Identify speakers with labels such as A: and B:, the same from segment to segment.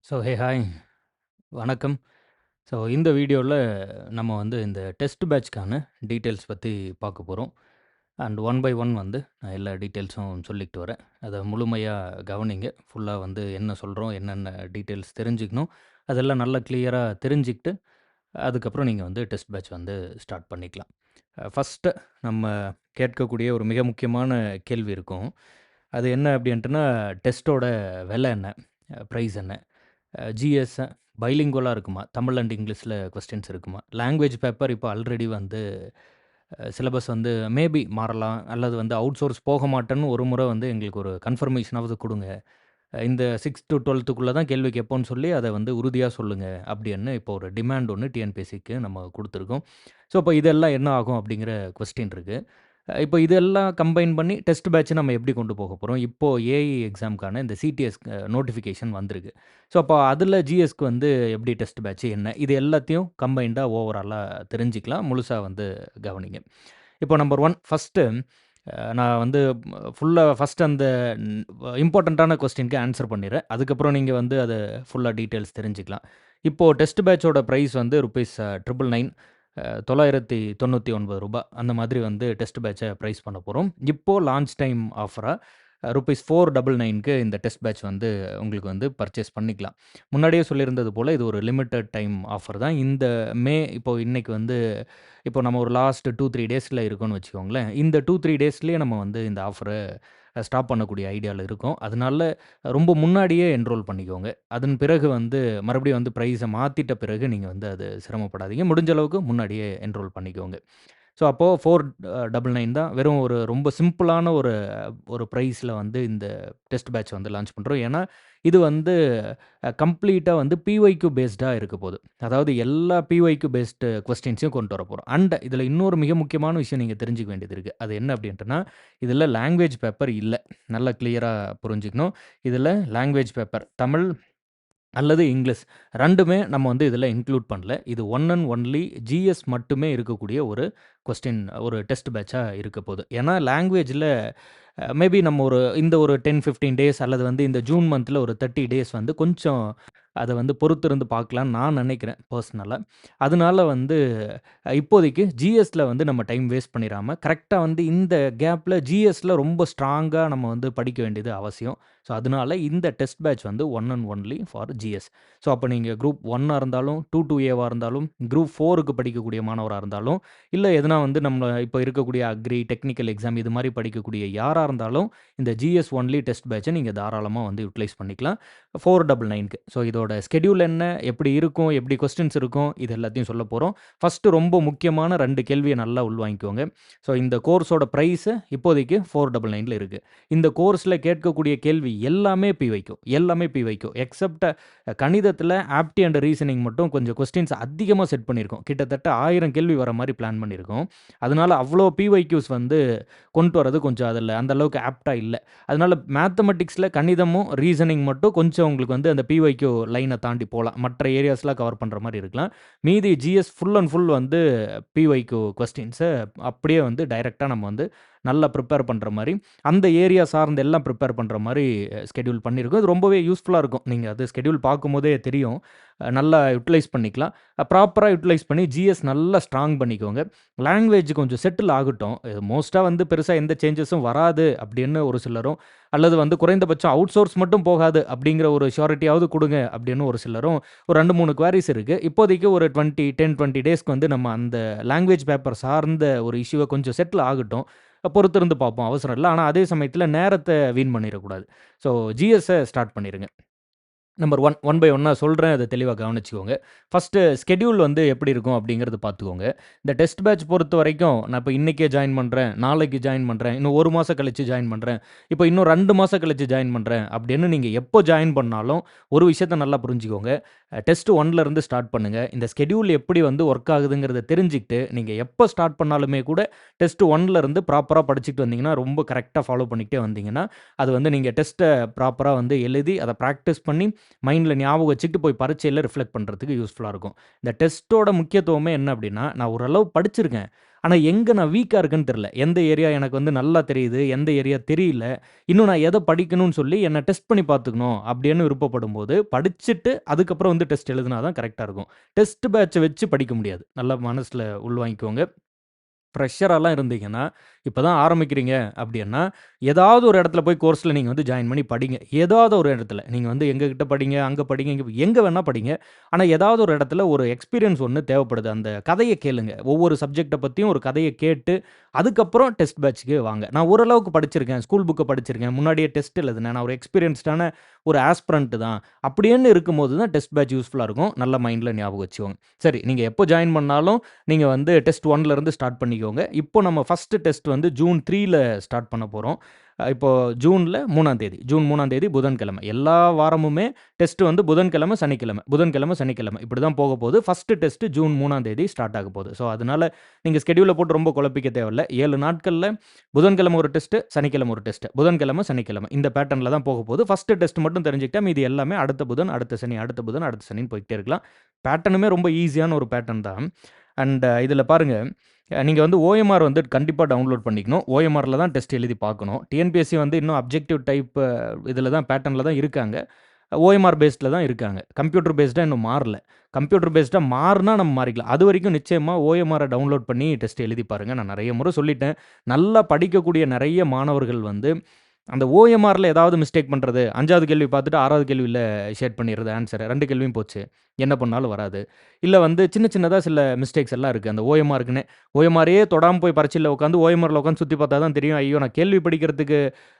A: Hi வணக்கம். இந்த வீடியோவில் நம்ம இந்த டெஸ்ட் பேட்ச்க்கான டீட்டெயில்ஸ் பற்றி பார்க்க போகிறோம். அண்ட் ஒன் பை ஒன் நான் எல்லா டீட்டெயில்ஸும் சொல்லிக்கிட்டு வரேன். அதை முழுமையாக கவனிங்க. ஃபுல்லாக என்ன சொல்கிறோம், என்னென்ன டீட்டெயில்ஸ் தெரிஞ்சுக்கணும், அதெல்லாம் நல்லா கிளியராக தெரிஞ்சுக்கிட்டு அதுக்கப்புறம் நீங்கள் டெஸ்ட் பேட்ச் ஸ்டார்ட் பண்ணிக்கலாம். ஃபஸ்ட்டு நம்ம கேட்கக்கூடிய ஒரு மிக முக்கியமான கேள்வி இருக்கும். அது என்ன அப்படின்ட்டுனா, டெஸ்ட்டோட விலை என்ன, ப்ரைஸ் என்ன, ஜிஎஸ் பைலிங்குவலாக இருக்குமா, தமிழ் அண்ட் இங்கிலீஷில் கொஸ்டின்ஸ் இருக்குமா, லாங்குவேஜ் பேப்பர் இப்போ ஆல்ரெடி சிலபஸ் மேபி மாறலாம், அல்லது அவுட் சோர்ஸ் போக மாட்டேன்னு ஒரு முறை எங்களுக்கு ஒரு கன்ஃபர்மேஷனாவது கொடுங்க. இந்த 6th to 12th தான் கேள்வி கேட்போம்னு சொல்லி அதை உறுதியாக சொல்லுங்கள் அப்படின்னு இப்போ ஒரு டிமாண்ட் ஒன்று டிஎன்பிஎஸ்சிக்கு நம்ம கொடுத்துருக்கோம். ஸோ இப்போ இதெல்லாம் என்ன ஆகும் அப்படிங்கிற கொஸ்டின் இருக்குது. இப்போ இதெல்லாம் கம்பைன் பண்ணி டெஸ்ட் பேட்ச் நம்ம எப்படி கொண்டு போக போகிறோம். இப்போது ஏஇ எக்ஸாமுக்கான இந்த சிடிஎஸ் நோட்டிஃபிகேஷன் வந்திருக்கு. ஸோ அப்போ அதில் ஜிஎஸ்க்கு எப்படி டெஸ்ட் பேட்ச் என்ன, இது எல்லாத்தையும் கம்பைண்டாக ஓவராலாக தெரிஞ்சுக்கலாம். முழுசாக கவனிங்க. இப்போ நம்பர் 1 ஃபஸ்ட்டு நான் ஃபுல்லாக ஃபஸ்ட் அந்த இம்பார்ட்டண்ட்டான கொஸ்டினுக்கு ஆன்சர் பண்ணிடுறேன். அதுக்கப்புறம் நீங்கள் அதை ஃபுல்லாக டீட்டெயில்ஸ் தெரிஞ்சுக்கலாம். இப்போது டெஸ்ட் பேட்சோட ப்ரைஸ் ரூபீஸ் 999 ரூ. 999 அந்த மாதிரி டெஸ்ட் பேட்சை ப்ரைஸ் பண்ண போகிறோம். இப்போது லான்ச் டைம் ஆஃபராக ரூபீஸ் 499க்கு இந்த டெஸ்ட் பேட்ச் உங்களுக்கு பர்ச்சேஸ் பண்ணிக்கலாம். முன்னாடியே சொல்லியிருந்தது போல் இது ஒரு லிமிட்டட் டைம் ஆஃபர் தான். இந்த இப்போது இன்றைக்கி இப்போ நம்ம ஒரு லாஸ்ட் 2-3 டேஸில் இருக்கோன்னு வச்சுக்கோங்களேன். இந்த 2-3 டேஸ்லேயே நம்ம இந்த ஆஃபரை ஸ்டாப் பண்ணக்கூடிய ஐடியாவில் இருக்கோம். அதனால ரொம்ப முன்னாடியே என்ரோல் பண்ணிக்கோங்க. அதன் பிறகு மறுபடியும் ப்ரைஸை மாற்றிட்ட பிறகு நீங்கள் அது சிரமப்படாதீங்க. முடிஞ்ச அளவுக்கு முன்னாடியே என்ரோல் பண்ணிக்கோங்க. ஸோ அப்போது 499 தான். வெறும் ரொம்ப சிம்பிளான ஒரு ப்ரைஸில் இந்த டெஸ்ட் பேட்ச் லான்ச் பண்ணுறோம். ஏன்னா இது கம்ப்ளீட்டாக பிஒய்க்யூ பேஸ்டாக இருக்க போகுது. அதாவது எல்லா பிஒய்க்யூ பேஸ்டு கொஸ்டின்ஸையும் கொண்டு வர போகிறோம். அண்ட் இதில் இன்னொரு மிக முக்கியமான விஷயம் நீங்கள் தெரிஞ்சுக்க வேண்டியது இருக்குது. அது என்ன அப்படின்ட்டுனா, இதில் லாங்குவேஜ் பேப்பர் இல்லை. நல்லா கிளியராக புரிஞ்சுக்கணும். இதில் லாங்குவேஜ் பேப்பர் தமிழ் அல்லது இங்கிலீஷ் 2மே நம்ம இதில் இன்க்ளூட் பண்ணல. இது ஒன் அண்ட் ஒன்லி ஜிஎஸ் மட்டுமே இருக்கக்கூடிய ஒரு ஒரு டெஸ்ட் பேட்சாக இருக்க போகுது. ஏன்னா லாங்குவேஜில் மேபி நம்ம ஒரு 10-15 டேஸ் அல்லது இந்த ஜூன் மந்தில் ஒரு 30 டேஸ் கொஞ்சம் அதை பொறுத்திருந்து பார்க்கலான்னு நான் நினைக்கிறேன் பர்சனலாக. அதனால இப்போதைக்கு ஜிஎஸ்ல நம்ம டைம் வேஸ்ட் பண்ணிடாமல் கரெக்டாக இந்த கேப்பில் ஜிஎஸ்ல ரொம்ப ஸ்ட்ராங்காக நம்ம படிக்க வேண்டியது அவசியம். ஸோ அதனால இந்த test batch one and only for GS. So அப்போ நீங்கள் குரூப் 1ஆக இருந்தாலும் 2-2ஏவாக இருந்தாலும் குரூப் 4க்கு படிக்கக்கூடிய மாணவராக இருந்தாலும் இல்லை எதனா நம்ம இப்போ இருக்கக்கூடிய அக்ரி டெக்னிக்கல் எக்ஸாம் இது மாதிரி படிக்கக்கூடிய யாராக இருந்தாலும் இந்த ஜிஎஸ் ஒன்லி டெஸ்ட் பேட்சை நீங்கள் தாராளமாக யூட்டிலைஸ் பண்ணிக்கலாம் 499க்கு. ஸோ இதோட ஸ்கெடியூல் என்ன, எப்படி இருக்கும், எப்படி கொஸ்டின்ஸ் இருக்கும், இது எல்லாத்தையும் சொல்ல போகிறோம். ஃபஸ்ட்டு ரொம்ப முக்கியமான 2 கேள்வியை நல்லா உள்வாங்கிக்கோங்க. ஸோ இந்த கோர்ஸோட ப்ரைஸு இப்போதைக்கு 499ல் இருக்குது. இந்த கோர்ஸில் கேட்கக்கூடிய கேள்வி எல்லாமே பிவைக்கும் எக்ஸப்ட் கணிதத்தில் ஆப்டி அண்ட் ரீசனிங் மட்டும் கொஞ்சம் கொஸ்டின்ஸ் அதிகமாக செட் பண்ணியிருக்கோம். கிட்டத்தட்ட 1000 கேள்வி வர மாதிரி பிளான் பண்ணியிருக்கோம். அதனால அவ்வளோ பிவைக்யூஸ் கொண்டு வரது கொஞ்சம் அதில் அந்த அளவுக்கு ஆப்டாக இல்லை. அதனால மேத்தமெட்டிக்ஸில் கணிதமும் ரீசனிங் மட்டும் கொஞ்சம் உங்களுக்கு அந்த பிவைக்யூ லைனை தாண்டி போகலாம். மற்ற ஏரியாஸ்லாம் கவர் பண்ணுற மாதிரி இருக்கலாம். மீதி GS full and full PYQ கொஸ்டின்ஸை அப்படியே டைரெக்டாக நம்ம நல்லா ப்ரிப்பேர் பண்ணுற மாதிரி அந்த ஏரியா சார்ந்து எல்லாம் ப்ரிப்பேர் பண்ணுற மாதிரி ஸ்கெடியூல் பண்ணியிருக்கோம். இது ரொம்பவே யூஸ்ஃபுல்லாக இருக்கும். நீங்கள் அது ஸ்கெடியூல் பார்க்கும்போதே தெரியும். நல்லா யூட்டிலைஸ் பண்ணிக்கலாம். ப்ராப்பராக யூட்டிலைஸ் பண்ணி ஜிஎஸ் நல்லா ஸ்ட்ராங் பண்ணிக்கோங்க. லாங்குவேஜ் கொஞ்சம் செட்டில் ஆகட்டும். பெருசாக பெருசாக எந்த சேஞ்சஸும் வராது அப்படின்னு ஒரு சிலரும், அல்லது குறைந்தபட்சம் அவுட் சோர்ஸ் மட்டும் போகாது அப்படிங்கிற ஒரு ஷூரிட்டியாவது கொடுங்க அப்படின்னு ஒரு சிலரும் ஒரு 2-3 குவாரிஸ் இருக்குது. இப்போதைக்கு ஒரு 10-20 டேஸ்க்கு நம்ம அந்த லாங்குவேஜ் பேப்பர் சார்ந்த ஒரு இஷ்யூவை கொஞ்சம் செட்டில் ஆகட்டும். பொறுத்திருந்து பார்ப்போம், அவசரம் இல்லை. ஆனால் அதே சமயத்தில் நேரத்தை வீண் பண்ணிடக்கூடாது. ஸோ ஜிஎஸ்ஸை ஸ்டார்ட் பண்ணிடுங்க. நம்பர் 1 ஒன் பை ஒன்னாக சொல்கிறேன், அதை தெளிவாக கவனிச்சுக்கோங்க. ஃபஸ்ட்டு ஸ்கெடியூல் எப்படி இருக்கும் அப்படிங்கிறது பார்த்துக்கோங்க. இந்த டெஸ்ட் பேட்ச் பொறுத்த வரைக்கும் நான் இப்போ இன்றைக்கே ஜாயின் பண்ணுறேன், நாளைக்கு ஜாயின் பண்ணுறேன், இன்னும் 1 மாதம் கழித்து ஜாயின் பண்ணுறேன், இப்போ இன்னும் 2 மாதம் கழித்து ஜாயின் பண்ணுறேன் அப்படின்னு நீங்கள் எப்போ ஜாயின் பண்ணாலும் ஒரு விஷயத்த நல்லா புரிஞ்சுக்கோங்க. டெஸ்ட் 1லேருந்து ஸ்டார்ட் பண்ணுங்கள். இந்த ஸ்கெடியூல் எப்படி ஒர்க் ஆகுதுங்கிறத தெரிஞ்சுக்கிட்டு நீங்கள் எப்போ ஸ்டார்ட் பண்ணாலுமே கூட டெஸ்ட் 1லேருந்து ப்ராப்பராக படிச்சுட்டு வந்தீங்கன்னா, ரொம்ப கரெக்டாக ஃபாலோ பண்ணிக்கிட்டே வந்தீங்கன்னா, அது நீங்கள் டெஸ்ட்டை ப்ராப்பராக எழுதி அதை ப்ராக்டிஸ் பண்ணி மைண்ட்ல ஞாபகம் வச்சுக்கிட்டு போய் பரீட்சையில ரிஃப்ளெக்ட் பண்றதுக்கு யூஸ்ஃபுல்லா இருக்கும். இந்த டெஸ்ட்டோட முக்கியத்துவமே என்ன அப்டின்னா, நான் ஓரளவு படிச்சிருக்கேன். ஆனா, எங்க நான் வீக்கா இருக்கேன்னு தெரியல. எந்த ஏரியா எனக்கு வந்து நல்லா தெரியுது, எந்த ஏரியா தெரியல. இன்னும் நான் எத படிக்கணும்னு சொல்லி என்ன டெஸ்ட் பண்ணி பார்த்துக்கணும் அப்படின்னு விருப்பப்படும்போது, படிச்சுட்டு அதுக்கப்புறம் வந்து டெஸ்ட் எழுதுனா தான் கரெக்ட்டா இருக்கும். டெஸ்ட் பேட்ச்ச வச்சு படிக்க முடியாது. நல்லா மனசுல உள்வாங்கிக்கோங்க. ஃப்ரெஷராலாம் இருந்தீங்கன்னா, இப்ப தான் ஆரம்பிக்கிறீங்க அப்டின்னா, ஏதாவது ஒரு இடத்துல போய் கோர்ஸ்ல நீங்க வந்து ஜாயின் பண்ணி படிங்க. ஏதாவது ஒரு இடத்துல. நீங்க வந்து எங்ககிட்ட படிங்க, அங்க படிங்க, எங்க வேணா படிங்க. ஆனா ஏதாவது ஒரு இடத்துல ஒரு எக்ஸ்பீரியன்ஸ் ஒண்ணு தேவைப்படுது. அந்த கதைய கேளுங்க. ஒவ்வொரு சப்ஜெக்ட்ட பத்தியும் ஒரு கதைய கேட்டு, அதுக்கப்புறம் டெஸ்ட் பேட்ச்க்கு வாங்க. நான் ஓரளவுக்கு படிச்சிருக்கேன். ஸ்கூல் புக்க படிச்சிருக்கேன். முன்னாடியே டெஸ்ட் எழுதினேன். நான் ஒரு எக்ஸ்பீரியன்ஸ்டான ஒரு ஆஸ்பிரண்ட் தான். அப்படின்னு இருக்கும்போது தான் டெஸ்ட் பேட்ச் யூஸ்ஃபுல்லா இருக்கும். நல்ல மைண்ட்ல ஞாபகம் வச்சுக்கோங்க. சரி, நீங்க எப்போ ஜாயின் பண்ணாலும் நீங்க வந்து டெஸ்ட் 1ல இருந்து ஸ்டார்ட் பண்ணிக்கோங்க. இப்போ நம்ம ஃபர்ஸ்ட் டெஸ்ட் வந்து ஜூன் 3ல ஸ்டார்ட் பண்ண போறோம். இப்போ ஜூன்ல 3ஆம் தேதி. ஜூன் 3ஆம் தேதி புதன்கிழமை. எல்லா வாரமுமே டெஸ்ட் வந்து புதன்கிழமை, சனிக்கிழமை. புதன்கிழமை, சனிக்கிழமை. இப்படி தான் போக போகுது. ஃபர்ஸ்ட் டெஸ்ட் ஜூன் 3ஆம் தேதி ஸ்டார்ட் ஆக போகுது. ஸோ அதனால நீங்க ஸ்கெட்யூல போட்டு ரொம்ப குழப்பிக்க தேவையில்ல. 7 நாட்கள்ல புதன்கிழமை ஒரு டெஸ்ட், சனிக்கிழமை ஒரு டெஸ்ட். புதன்கிழமை, சனிக்கிழமை. இந்த பேட்டர்ன்ல தான் போக போகுது. ஃபர்ஸ்ட் டெஸ்ட் மட்டும் தெரிஞ்சுக்கிட்டா மீதி எல்லாமே அடுத்த புதன், அடுத்த சனி, அடுத்த புதன், அடுத்த சனின்னு போய்க்கிட்டே இருக்கலாம். பேட்டர்னுமே ரொம்ப ஈஸியான ஒரு பேட்டர்ன் தான். அண்ட் இதில பாருங்க, நீங்க வந்து ஓஎம்ஆர் வந்து கண்டிப்பா டவுன்லோட் பண்ணிக்கணும். ஓஎம்ஆர்ல தான் டெஸ்ட் எழுதி பார்க்கணும். டிஎன்பிஎஸ்சி வந்து இன்னும் அப்ஜெக்டிவ் டைப் இதில தான் பேட்டர்ன்ல தான் இருக்காங்க. ஓஎம்ஆர் பேஸ்ட்ல தான் இருக்காங்க. கம்ப்யூட்டர் பேஸ்டா இன்னும் மாறல. கம்ப்யூட்டர் பேஸ்டா மாறுனா நம்ம மாறிக்கலாம். அதுவரைக்கும் நிச்சயமா ஓஎம்ஆர டவுன்லோட் பண்ணி டெஸ்ட் எழுதி பாருங்க. நான் நெறைய முறை சொல்லிட்டேன். நல்லா படிக்கக்கூடிய நெறைய மாணவர்கள் வந்து அந்த ஓஎம்ஆர்ல ஏதாவது மிஸ்டேக் பண்றது. 5வது கேள்வி பார்த்துட்டு 6வது கேள்வியில ஷேட் பண்ணிறது ஆன்ஸர. 2 கேள்வியும் போச்சு. என்ன பண்ணாலும் வராது. இல்ல வந்து சின்ன சின்னதா சில மிஸ்டேக்ஸ் எல்லாம் இருக்கு. அந்த ஓஎம்ஆருக்குன்னே. ஓஎம்ஆரயே தொடாம போய் பரீட்சையில உட்காந்து ஓஎம்ஆர்ல உட்காந்து சுத்தி பார்த்தா தான் தெரியும். ஐயோ! நான் கேள்வி படிக்கிறதுக்கு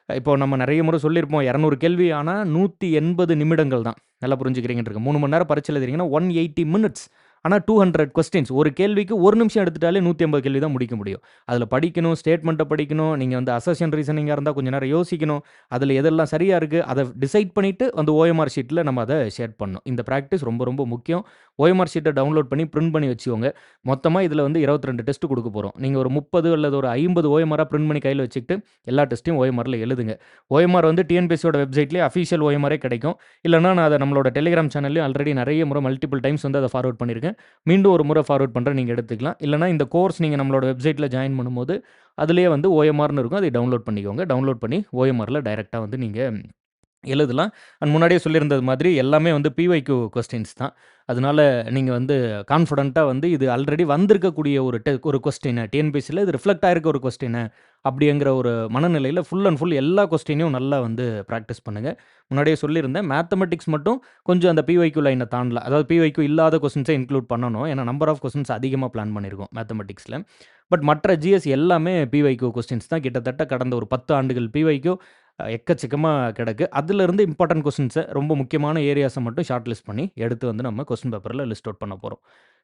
A: இப்போ நம்ம நெறைய முறை சொல்லியிருப்போம். 200 கேள்வி ஆனா 180 நிமிடங்கள் தான். நல்லா புரிஞ்சுக்கிறீங்கன்னு இருக்கு. 3 மணி நேரம் பரீட்சை எழுதுறீங்கன்னா 180 மினிட்ஸ். ஆனா 200 கொஸ்டின்ஸ். ஒரு கேள்விக்கு 1 நிமிஷம் எடுத்துட்டாலே 180 கேள்வி தான் முடிக்க முடியும். அதில படிக்கணும், ஸ்டேட்மெண்ட்ட படிக்கணும். நீங்க வந்து அசர்ஷன் ரீசனிங்கா இருந்தா கொஞ்ச நேரம் யோசிக்கணும். அதில எதெல்லாம் சரியா இருக்கு, அத டிசைட் பண்ணிட்டு அந்த ஓஎம்ஆர் ஷீட்ல நம்ம அத ஷேர் பண்ணணும். இந்த பிராக்டிஸ் ரொம்ப ரொம்ப முக்கியம். ஓஎம்ஆர் ஷீட்ட டவுன்லோட் பண்ணி பிரிண்ட் பண்ணி வச்சுக்கோங்க. மொத்தமா இதில வந்து 22 டெஸ்ட் குடுக்க போறோம். நீங்க ஒரு 30 அல்லது ஒரு 50 ஓஎம்ஆரா பிரிண்ட் பண்ணி கையில வச்சுக்கிட்டு எல்லா டெஸ்ட்டையும் ஓஎம்ஆர்ல எழுதுங்க. ஓஎம்ஆர் வந்து டிஎன்பிஎஸ்சியோட வெப்சைட்லயே அஃபிஷியல் ஓஎம்ஆரே கிடைக்கும். இல்லன்னா நான் அத நம்மளோட டெலிகிராம் சேனல்லயும் ஆல்ரெடி நெறைய முறை மல்டிபிள் டைம்ஸ் வந்து அத ஃபார்வர்ட் பண்ணியிருக்கேன். மீண்டும் ஒரு முறை ஃபார்வர்ட் பண்றேன். நீங்க எடுத்துக்கலாம். இல்லன்னா இந்த கோர்ஸ் நீங்க நம்மளோட வெப்சைட்ல ஜாயின் பண்ணும்போது, அதிலேயே வந்து ஓஎம்ஆர்ன்னு இருக்கும். அதை டவுன்லோட் பண்ணிக்கோங்க. டவுன்லோட் பண்ணி ஓஎம்ஆர்ல டைரக்ட்டா வந்து நீங்க எழுதலாம். அண்ட் முன்னாடியே சொல்லியிருந்தது மாதிரி எல்லாமே வந்து பிஒய்க்யூ கொஸ்டின்ஸ் தான். அதனால நீங்க வந்து கான்ஃபிடென்ட்டா வந்து இது ஆல்ரெடி வந்திருக்கக்கூடிய ஒரு கொஸ்டின் டிஎன்பிஎஸ்சில இது ரிஃப்ளெக்ட் ஆயிருக்க ஒரு கொஸ்டின் அப்படிங்கிற ஒரு மனநிலையில ஃபுல் அண்ட் ஃபுல் எல்லா கொஸ்டினையும் நல்லா வந்து பிராக்டிஸ் பண்ணுங்க. முன்னாடியே சொல்லியிருந்தேன். மேத்தமேட்டிக்ஸ் மட்டும் கொஞ்சம் அந்த பிஒய்க்யூ லைன தாண்டல. அதாவது பிஒய்க்யூ இல்லாத கொஸ்டின்ஸ இன்க்ளூட் பண்ணணும். ஏன்னா நம்பர் ஆஃப் கொஸ்டின்ஸ் அதிகமா பிளான் பண்ணியிருக்கோம் மேத்தமேட்டிக்ஸ்ல. பட் மற்ற ஜிஎஸ் எல்லாமே பிஒய்க்யூ கொஸ்டின்ஸ் தான். கிட்டத்தட்ட கடந்த ஒரு 10 ஆண்டுகள் பிஒய்க்யூ எக்கச்சக்கமா கிடக்கு. அதிலிருந்து இம்பார்ட்டன்ட் கொஸ்டின்ஸ ரொம்ப முக்கியமான ஏரியாஸ மட்டும் ஷார்ட் லிஸ்ட் பண்ணி எடுத்து வந்து நம்ம கொஸ்டின் பேப்பர்ல லிஸ்ட் அவுட் பண்ண போறோம்.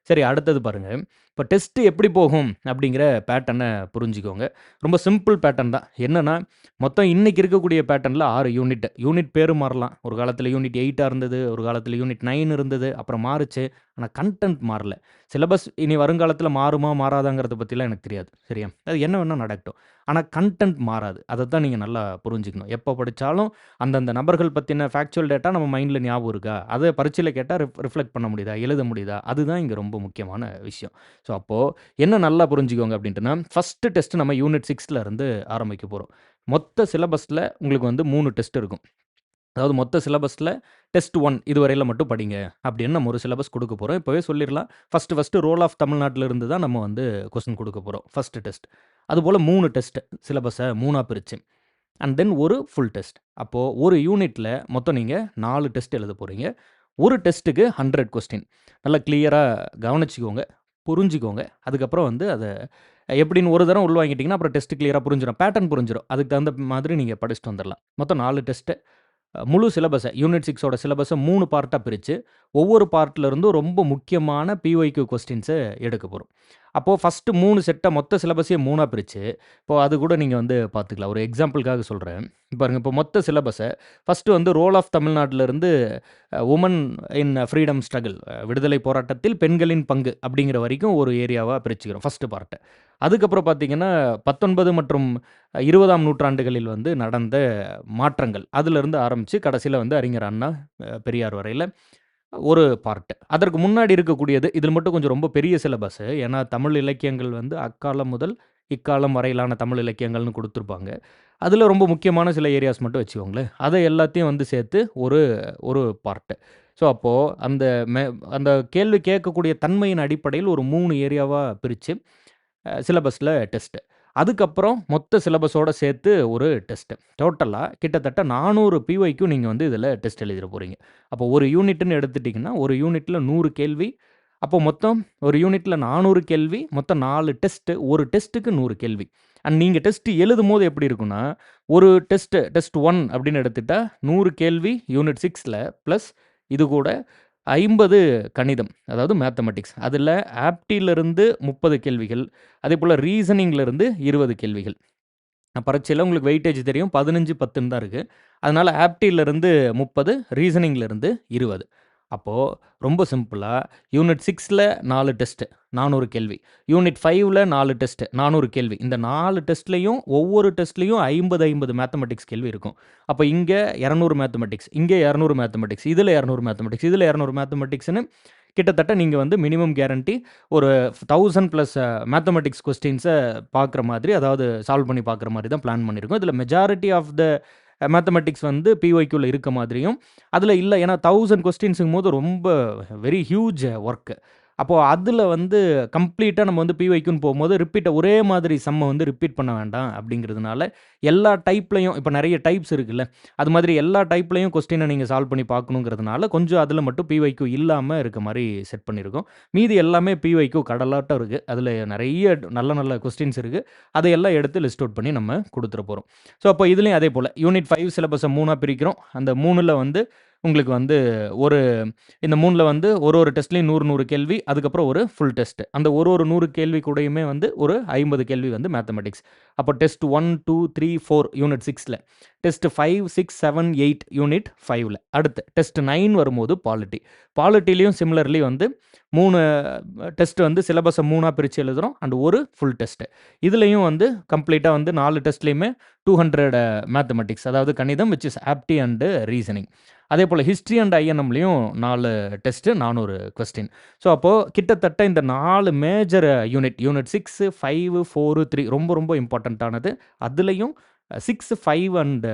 A: சரி, அடுத்தது பாருங்க. இப்ப டெஸ்ட் எப்படி போகும் அப்படிங்கிற பேட்டர்ன புரிஞ்சுக்கோங்க. ரொம்ப சிம்பிள் பேட்டர்ன் தான். என்னன்னா, மொத்தம் இன்னைக்கு இருக்கக்கூடிய பேட்டர்ன்ல 6 யூனிட். யூனிட் பேரு மாறலாம். ஒரு காலத்தில யூனிட் 8ஆ இருந்தது. ஒரு காலத்தில யூனிட் 9 இருந்தது. அப்புறம் மாறுச்சு. ஆனா கன்டென்ட் மாறல. சிலபஸ் இனி வருங்காலத்தில மாறுமா, மாறாதாங்கிறத பத்திலாம் எனக்கு தெரியாது. சரியா? அது என்ன வேணா நடக்கட்டும். ஆனா கன்டென்ட் மாறாது. அதத்தான் நீங்க நல்லா புரிஞ்சுக்கணும். எப்ப படிச்சாலும் அந்தந்த நபர்கள் பத்தின ஃபேக்சுவல் டேட்டா நம்ம மைண்ட்ல ஞாபகம் இருக்கா? அத பரீட்சையில கேட்டா ரிஃப்ளெக்ட் பண்ண முடியுதா? எழுத முடியுதா? அதுதான் இங்க ரொம்ப முக்கியமான விஷயம். ஸோ அப்போ என்ன நல்லா புரிஞ்சுக்கோங்க அப்படின்ட்டுனா, ஃபர்ஸ்ட் டெஸ்ட் நம்ம யூனிட் 6ல இருந்து ஆரம்பிக்க போறோம். மொத்த சிலபஸ்ல உங்களுக்கு வந்து 3 டெஸ்ட் இருக்கும். அதாவது மொத்த சிலபஸ்ல டெஸ்ட் 1 இதுவரையில மட்டும் படிங்க அப்படின்னு நம்ம ஒரு சிலபஸ் குடுக்க போறோம். இப்பவே சொல்லிறலாம். ஃபர்ஸ்ட் ரோல் ஆஃப் தமிழ்நாட்டுல இருந்து தான் நம்ம வந்து கொஸ்டின் குடுக்க போறோம். First test. அதுபோல 3 டெஸ்ட் சிலபஸ 3ஆ பிரிச்சு. அண்ட் தென் ஒரு ஃபுல் டெஸ்ட். அப்போ ஒரு யூனிட்ல மொத்தம் நீங்க 4 டெஸ்ட் எழுத போறீங்க. ஒரு டெஸ்ட்டுக்கு 100 கொஸ்டின். நல்லா கிளியரா கவனிச்சுக்கோங்க, புரிஞ்சுக்கோங்க. அதுக்கப்புறம் வந்து அத எப்படின்னு ஒரு தடவ உள்வாங்கிட்டீங்கன்னா, அப்புறம் டெஸ்ட் கிளியரா புரிஞ்சிரும். பேட்டர்ன் புரிஞ்சிரும். அதுக்கு தகுந்த மாதிரி நீங்க படிச்சுட்டு வந்துரலாம். மொத்தம் 4 டெஸ்ட். முழு சிலபஸ யூனிட் 6ஓட சிலபஸ 3 பார்ட்டா பிரிச்சு, ஒவ்வொரு பார்ட்ல இருந்தும் ரொம்ப முக்கியமான பிஒய்க்யூ கொஸ்டின்ஸ எடுக்க போறோம். அப்போ ஃபர்ஸ்ட்டு 3 செட்டா மொத்த சிலபஸையும் 3ஆ பிரிச்சு, இப்போ அது கூட நீங்க வந்து பார்த்துக்கலாம். ஒரு எக்ஸாம்பிள்க்காக சொல்றேன். பாருங்க, இப்போ மொத்த சிலபஸ ஃபர்ஸ்ட்டு வந்து ரோல் ஆஃப் தமிழ்நாட்டிலருந்து வுமன் இன் ஃப்ரீடம் ஸ்ட்ரகிள் விடுதலை போராட்டத்தில் பெண்களின் பங்கு அப்படிங்கிற வரைக்கும் ஒரு ஏரியாவா பிரிச்சுக்கிறோம் ஃபர்ஸ்ட்டு பார்ட்ட. அதுக்கப்புறம் பார்த்தீங்கன்னா, 19 மற்றும் 20ஆம் நூற்றாண்டுகளில் வந்து நடந்த மாற்றங்கள். அதிலிருந்து ஆரம்பிச்சு கடைசியில வந்து அறிஞர் அண்ணா, பெரியார் வரையில ஒரு பார்ட். அதற்கு முன்னாடி இருக்கக்கூடியது, இதில மட்டும் கொஞ்சம் ரொம்ப பெரிய சிலபஸ். ஏன்னா, தமிழ் இலக்கியங்கள் வந்து அக்காலம் முதல் இக்காலம் வரையிலான தமிழ் இலக்கியங்கள்னு குடுத்துருப்பாங்க. அதில ரொம்ப முக்கியமான சில ஏரியாஸ் மட்டும் வச்சுக்கோங்களேன். அத எல்லாத்தையும் வந்து சேர்த்து ஒரு ஒரு பார்ட். ஸோ, அப்போ அந்த அந்த கேள்வி கேட்கக்கூடிய தன்மையின் அடிப்படையில் ஒரு 3 ஏரியாவா பிரிச்சு சிலபஸ்ல டெஸ்ட். அதுக்கப்புறம் மொத்த சிலபஸோட சேர்த்து ஒரு டெஸ்ட். டோட்டலா கிட்டத்தட்ட 400 பிஒய்க்யூ நீங்க வந்து இதில டெஸ்ட் எழுதிற போறீங்க. அப்போ ஒரு யூனிட்ன்னு எடுத்துட்டீங்கன்னா, ஒரு யூனிட்ல 100 கேள்வி. அப்போ மொத்தம் ஒரு யூனிட்ல 400 கேள்வி. மொத்தம் 4 டெஸ்ட். ஒரு டெஸ்ட்டுக்கு 100 கேள்வி. அண்ட் நீங்க டெஸ்ட் எழுதும்போது எப்படி இருக்கும்னா, ஒரு டெஸ்ட் 1 அப்படின்னு எடுத்துட்டா 100 கேள்வி யூனிட் 6ல பிளஸ் இது கூட 50 கணிதம். அதாவது மேத்தமேட்டிக்ஸ். அதில ஆப்டிலிருந்து 30 கேள்விகள். அதேபோல ரீசனிங்ல இருந்து 20 கேள்விகள். பரீட்சையில உங்களுக்கு வெயிட்டேஜ் தெரியும். 15, 10ன்னு தான் இருக்கு. அதனால ஆப்டிலிருந்து 30, ரீசனிங்ல இருந்து 20. அப்போ ரொம்ப சிம்பிளா யூனிட் 6ல 4 டெஸ்ட் 400 கேள்வி. யூனிட் 5ல 4 டெஸ்ட் 400 கேள்வி. இந்த 4 டெஸ்ட்லயும் ஒவ்வொரு டெஸ்ட்லயும் 50, 50 மேத்தமேட்டிக்ஸ் கேள்வி இருக்கும். அப்ப இங்க 200 மேத்தமேட்டிக்ஸ், இங்க 200 மேத்தமேட்டிக்ஸ், இதுல 200 மேத்தமேட்டிக்ஸ், இதுல 200 மேத்தமேட்டிக்ஸ்ன்னு கிட்டத்தட்ட நீங்க வந்து மினிமம் கேரண்டி ஒரு 1000 பிளஸ் மேத்தமேட்டிக்ஸ் கொஸ்டின்ஸ பார்க்குற மாதிரி, அதாவது சால்வ் பண்ணி பார்க்குற மாரி தான் பிளான் பண்ணியிருக்கோம். இதில மெஜாரிட்டி ஆஃப் த மேத்தமேட்டிக்ஸ் வந்து பிஒய்க்யூல இருக்க மாதிரியும், அதில இல்ல. ஏன்னா 1000 கொஸ்டின்ஸுங்கும்போது ரொம்ப வெரி ஹியூஜ் ஒர்க். அப்போ அதில வந்து கம்ப்ளீட்டா நம்ம வந்து பிஒய்க்யூன்னு போம்போது ஒரே மாதிரி சம்ம வந்து ரிப்பீட் பண்ண வேண்டாம் அப்படிங்கிறதுனால, எல்லா டைப்லயும் இப்ப நெறைய டைப்ஸ் இருக்குல்ல. அது மாதிரி எல்லா டைப்லயும் கொஸ்டின நீங்க சால்வ் பண்ணி பார்க்கணுங்கிறதுனால, கொஞ்சம் அதில மட்டும் பிஒய்க்யூ இல்லாம இருக்க மாரி செட் பண்ணியிருக்கோம். மீதி எல்லாமே பிஒய்க்யூ கடலாட்டம் இருக்கு. அதில நெறைய நல்ல நல்ல கொஸ்டின்ஸ் இருக்கு. அதையெல்லாம் எடுத்து லிஸ்ட் அவுட் பண்ணி நம்ம குடுத்துற போறோம். ஸோ, அப்போ இதுலயும் அதே போல யூனிட் 5 சிலபஸ 3ஆ பிரிக்கிறோம். அந்த 3ல வந்து உங்களுக்கு வந்து ஒரு இந்த 3ல வந்து ஒரு டெஸ்ட்லயும் 100, 100 கேள்வி. அதுக்கப்புறம் ஒரு ஃபுல் டெஸ்ட். அந்த ஒரு 100 கேள்வி கூடயுமே வந்து ஒரு 50 கேள்வி வந்து மேத்தமேட்டிக்ஸ். அப்போ டெஸ்ட் 1, 2, 3, 4 யூனிட் 6ல. டெஸ்ட் 5, 6, 7, 8 யூனிட் 5ல. அடுத்து டெஸ்ட் 9 வரும்போது பாலிட்டி. பாலிட்டிலயும் சிமிலர்லி வந்து 3 டெஸ்ட் வந்து சிலபஸ 3ஆ பிரிச்சு எழுதுறோம். அண்ட் ஒரு ஃபுல் டெஸ்ட். இதுலயும் வந்து கம்ப்ளீட்டா வந்து 4 டெஸ்ட்லயுமே 200 மேத்தமேட்டிக்ஸ், அதாவது கணிதம் which is apti and reasoning. அதேபோல ஹிஸ்ட்ரி அண்ட் ஐஎன்எம்லயும் 4 டெஸ்ட் 400 கொஸ்டின். ஸோ, அப்போ கிட்டத்தட்ட இந்த 4 மேஜர் யூனிட் 6, 5, 4, 3 ரொம்ப ரொம்ப இம்பார்ட்டன்ட்டானது. அதுலயும் 6, 5 and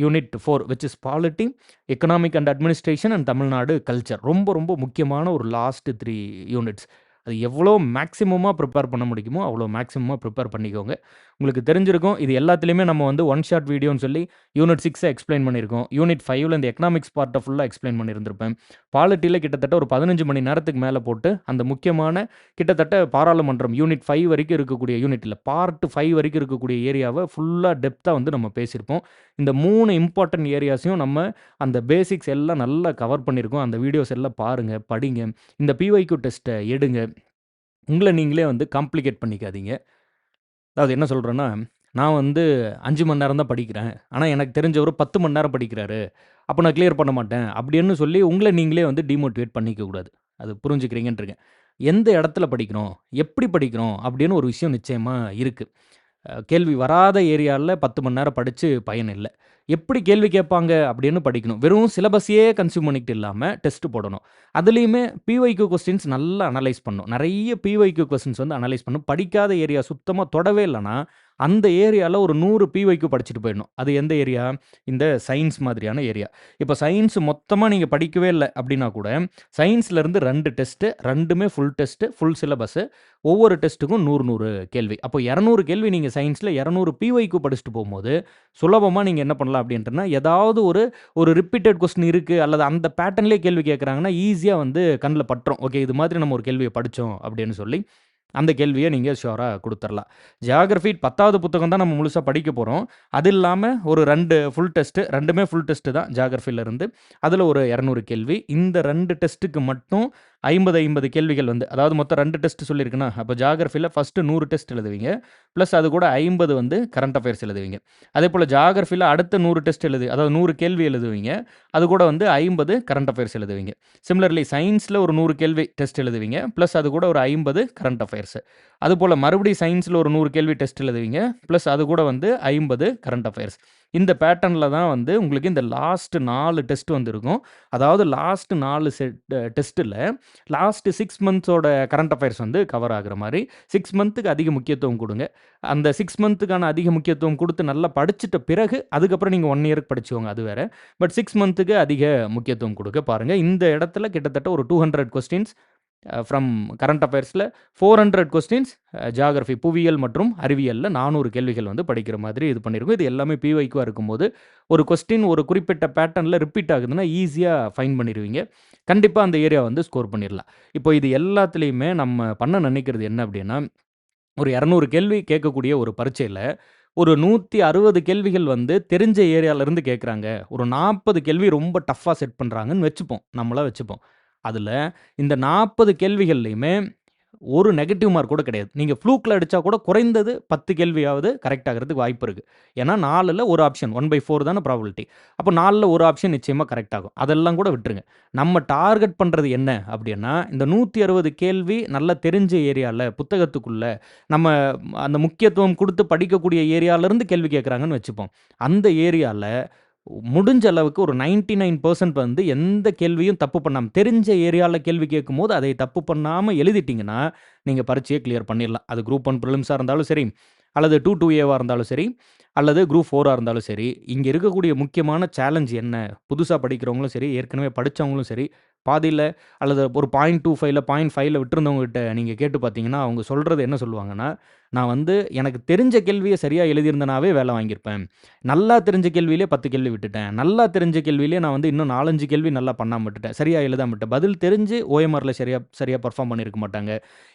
A: unit 4 which is polity, economic and administration and Tamil Nadu culture. ரொம்ப ரொம்ப முக்கியமான ஒரு லாஸ்ட் 3 யூனிட்ஸ். அது எவ்வளோ மேக்ஸிமமா ப்ரிப்பேர் பண்ண முடியுமோ, அவ்வளோ மேக்ஸிமமா ப்ரிப்பேர் பண்ணிக்கோங்க. உங்களுக்கு தெரிஞ்சிருக்கும். இது எல்லாத்துலயுமே நம்ம வந்து ஒன் ஷாட் வீடியோன்னு சொல்லி யூனிட் 6 எக்ஸ்ப்ளைன் பண்ணியிருக்கோம். யூனிட் 5ல இந்த எக்கனாமிக்ஸ் பார்ட்ட ஃபுல்லா எக்ஸ்ப்ளைன் பண்ணியிருந்திருப்பேன். பாலிட்டில கிட்டத்தட்ட ஒரு 15 மணி நேரத்துக்கு மேல போட்டு, அந்த முக்கியமான கிட்டத்தட்ட பாராளுமன்றம் யூனிட் 5 வரைக்கும் இருக்கக்கூடிய யூனிட் இல்ல, பார்ட் 5 வரைக்கும் இருக்கக்கூடிய ஏரியாவ ஃபுல்லா டெப்த்தா வந்து நம்ம பேசியிருப்போம். இந்த 3 இம்பார்ட்டன்ட் ஏரியாஸையும் நம்ம அந்த பேசிக்ஸ் எல்லாம் நல்லா கவர் பண்ணியிருக்கோம். அந்த வீடியோஸ் எல்லாம் பாருங்க, படிங்க. இந்த பிஒய்க்யூ டெஸ்ட்ட எடுங்க. உங்கள நீங்களே வந்து காம்ப்ளிகேட் பண்ணிக்காதீங்க. அதாவது என்ன சொல்றேன்னா, நான் வந்து 5 மணி நேரம் தான் படிக்கிறேன். ஆனா, எனக்கு தெரிஞ்சவரு 10 மணி நேரம் படிக்கிறாரு. அப்ப நான் கிளியர் பண்ண மாட்டேன். அப்படின்னு சொல்லி உங்கள நீங்களே வந்து டிமோட்டிவேட் பண்ணிக்க கூடாது. அது புரிஞ்சுக்கிறீங்கன்னு இருக்கேன். எந்த இடத்துல படிக்கிறோம்? எப்படி படிக்கிறோம்? அப்படின்னு ஒரு விஷயம் நிச்சயமா இருக்கு. கேள்வி வராத ஏரியால 10 மணி நேரம் படிச்சு பயன் இல்ல. எப்படி கேள்வி கேட்பாங்க அப்படின்னு படிக்கணும். வெறும் சிலபஸையே கன்சியூம் பண்ணிக்கிட்டு இல்லாம டெஸ்ட் போடணும். அதுலயுமே பிஒய்க்யூ கொஸ்டின்ஸ் நல்லா அனலைஸ் பண்ணணும். நெறைய பிஒய்க்யூ கொஸ்டின்ஸ் வந்து அனலைஸ் பண்ணணும். படிக்காத ஏரியா சுத்தமா தொடவே இல்லன்னா, அந்த ஏரியால ஒரு 100 பிஒய்க்யூ படிச்சுட்டு போயிடணும். அது எந்த ஏரியா? இந்த சயன்ஸ் மாதிரியான ஏரியா. இப்ப சயன்ஸ் மொத்தமா நீங்க படிக்கவே இல்ல அப்படின்னா கூட, சயன்ஸ்லருந்து 2 டெஸ்ட், 2மே ஃபுல் டெஸ்ட், ஃபுல் சிலபஸ். ஒவ்வொரு டெஸ்ட்டுக்கும் 100, 100 கேள்வி. அப்போ 200 கேள்வி நீங்க சயன்ஸ்ல 200 பிஒய்க்யூ படிச்சுட்டு போம்போது, சுலபமா நீங்க என்ன பண்ணலாம் அப்படின்ட்டுனா, ஏதாவது ஒரு ரிப்பீட்டட் கொஸ்டின் இருக்கு அல்லது அந்த பேட்டர்ன்லயே கேள்வி கேட்கறாங்கன்னா, ஈஸியா வந்து கண்ல பட்டுரும். ஓகே, இது மாதிரி நம்ம ஒரு கேள்விய படிச்சோம் அப்படின்னு சொல்லி, அந்த கேள்விய நீங்க ஷூரா குடுத்துறலாம். ஜியோகிராஃபி 10வது புத்தகம் தான் நம்ம முழுசா படிக்க போறோம். அது இல்லாம ஒரு 2 ஃபுல் டெஸ்ட், 2மே ஃபுல் டெஸ்ட் தான் ஜியோகிராஃபில இருந்து. அதுல ஒரு 200 கேள்வி. இந்த 2 டெஸ்ட்டுக்கு மட்டும் 50, 50 கேள்விகள் வந்து அதாவது மொத்தம் 2 டெஸ்ட் சொல்லியிருக்குன்னா, அப்போ ஜியோகிராஃபில ஃபர்ஸ்ட்டு 100 டெஸ்ட் எழுதுவீங்க. ப்ளஸ் அது கூட 50 வந்து கரண்ட் அஃபேர்ஸ் எழுதுவீங்க. அதேபோல ஜியோகிராஃபில அடுத்த 100 டெஸ்ட் அதாவது 100 கேள்வி எழுதுவீங்க. அது கூட வந்து 50 கரண்ட் அஃபேர்ஸ் எழுதுவீங்க. சிமிலர்லி சயின்ஸ்ல ஒரு 100 கேள்வி டெஸ்ட் எழுதுவீங்க. ப்ளஸ் அது கூட ஒரு 50 கரண்ட் அஃபேர்ஸ். அதுபோல மறுபடியும் சயின்ஸ்ல ஒரு 100 கேள்வி டெஸ்ட் எழுதுவீங்க. ப்ளஸ் அது கூட வந்து 50 கரண்ட் அஃபேர்ஸ். இந்த பேட்டர்ன்ல தான் வந்து உங்களுக்கு இந்த லாஸ்ட் 4 டெஸ்ட் வந்து இருக்கும். அதாவது லாஸ்ட் 4 டெஸ்ட்ல லாஸ்ட் 6 மந்த்ஸோட கரண்ட் அஃபேர்ஸ் வந்து கவர் ஆகுற மாரி 6 மந்த்துக்கு அதிக முக்கியத்துவம் குடுங்க. அந்த 6 மந்த்துக்கான அதிக முக்கியத்துவம் குடுத்து நல்லா படிச்சுட்ட பிறகு, அதுக்கப்புறம் நீங்க 1 இயர்க்கு படிச்சுக்கோங்க அது வேற. பட் 6 மந்த்துக்கு அதிக முக்கியத்துவம் குடுக்க பாருங்க. இந்த இடத்துல கிட்டத்தட்ட ஒரு 200 கொஸ்டின்ஸ் ஃப்ரம் கரண்ட் அஃபேர்ஸ்ல 400 கொஸ்டின்ஸ் ஜியோகிராஃபி புவியியல் மற்றும் அறிவியல்ல 400 கேள்விகள் வந்து படிக்கிற மாதிரி இது பண்ணியிருக்கோம். இது எல்லாமே பிஒய்க்யூவா இருக்கும்போது, ஒரு கொஸ்டின் ஒரு குறிப்பிட்ட பேட்டர்ன்ல ரிப்பீட் ஆகுதுன்னா, ஈஸியா ஃபைண்ட் பண்ணிருவீங்க. கண்டிப்பா அந்த ஏரியா வந்து ஸ்கோர் பண்ணிறலாம். இப்போ இது எல்லாத்துலயுமே நம்ம பண்ண நினைக்கிறது என்ன அப்டின்னா, ஒரு 200 கேள்வி கேட்கக்கூடிய ஒரு பரீட்சையில, ஒரு 160 கேள்விகள் வந்து தெரிஞ்ச ஏரியால இருந்து கேட்குறாங்க. ஒரு 40 கேள்வி ரொம்ப டஃப்பா செட் பண்றாங்கன்னு வச்சுப்போம். நம்மளா வச்சுப்போம். அதுல இந்த 40 கேள்விகள்லயுமே ஒரு நெகட்டிவ் மார்க் கூட கிடையாது. நீங்க ஃப்ளூக்ல அடிச்சா கூட குறைந்தது 10 கேள்வியாவது கரெக்ட் ஆகுறதுக்கு வாய்ப்பு இருக்கு. ஏன்னா 4ல ஒரு ஆப்ஷன் 1/4 தான ப்ராபபிலிட்டி. அப்போ 4ல ஒரு ஆப்ஷன் நிச்சயமா கரெக்ட் ஆகும். அதெல்லாம் கூட விட்டுருங்க. நம்ம டார்கெட் பண்றது என்ன அப்டின்னா, இந்த 160 கேள்வி நல்லா தெரிஞ்ச ஏரியால, புத்தகத்துக்குள்ள நம்ம அந்த முக்கியத்துவம் குடுத்து படிக்கக்கூடிய ஏரியால இருந்து கேள்வி கேட்குறாங்கன்னு வச்சுப்போம். அந்த ஏரியால முடிஞ்ச அளவுக்கு ஒரு 99% வந்து எந்த கேள்வியும் தப்பு பண்ணாம தெரிஞ்ச ஏரியால கேள்வி கேட்கும்போது, அதை தப்பு பண்ணாம எழுதிட்டீங்கன்னா, நீங்க பரீட்சைய கிளியர் பண்ணிறலாம். அது குரூப் 1 பிரிலிம்ஸா இருந்தாலும் சரி, அல்லது 2-2ஏவா இருந்தாலும் சரி, அல்லது குரூப் 4ஆ இருந்தாலும் சரி, இங்க இருக்கக்கூடிய முக்கியமான சேலஞ்ச் என்ன? புதுசா படிக்கிறவங்களும் சரி, ஏற்கனவே படிச்சவங்களும் சரி, பாதியில அல்லது ஒரு 0.25ல 0.5ல விட்டிருந்தவங்ககிட்ட நீங்க கேட்டு பார்த்தீங்கன்னா, அவங்க சொல்றது என்ன சொல்லுவாங்கன்னா, "நான் வந்து எனக்கு தெரிஞ்ச கேள்விய சரியா எழுதியிருந்தேனாவே வேலை வாங்கியிருப்பேன். நல்லா தெரிஞ்ச கேள்வியிலே 10 கேள்வி விட்டுட்டேன். நல்லா தெரிஞ்ச கேள்வியிலே நான் வந்து இன்னும் 4, 5 கேள்வி நல்லா பண்ணாம விட்டுட்டேன். சரியா எழுதாம விட்டேன். பதில் தெரிஞ்சு ஓஎம்ஆர்ல சரியா சரியா பெர்ஃபார்ம் பண்ணியிருக்க மாட்டாங்க.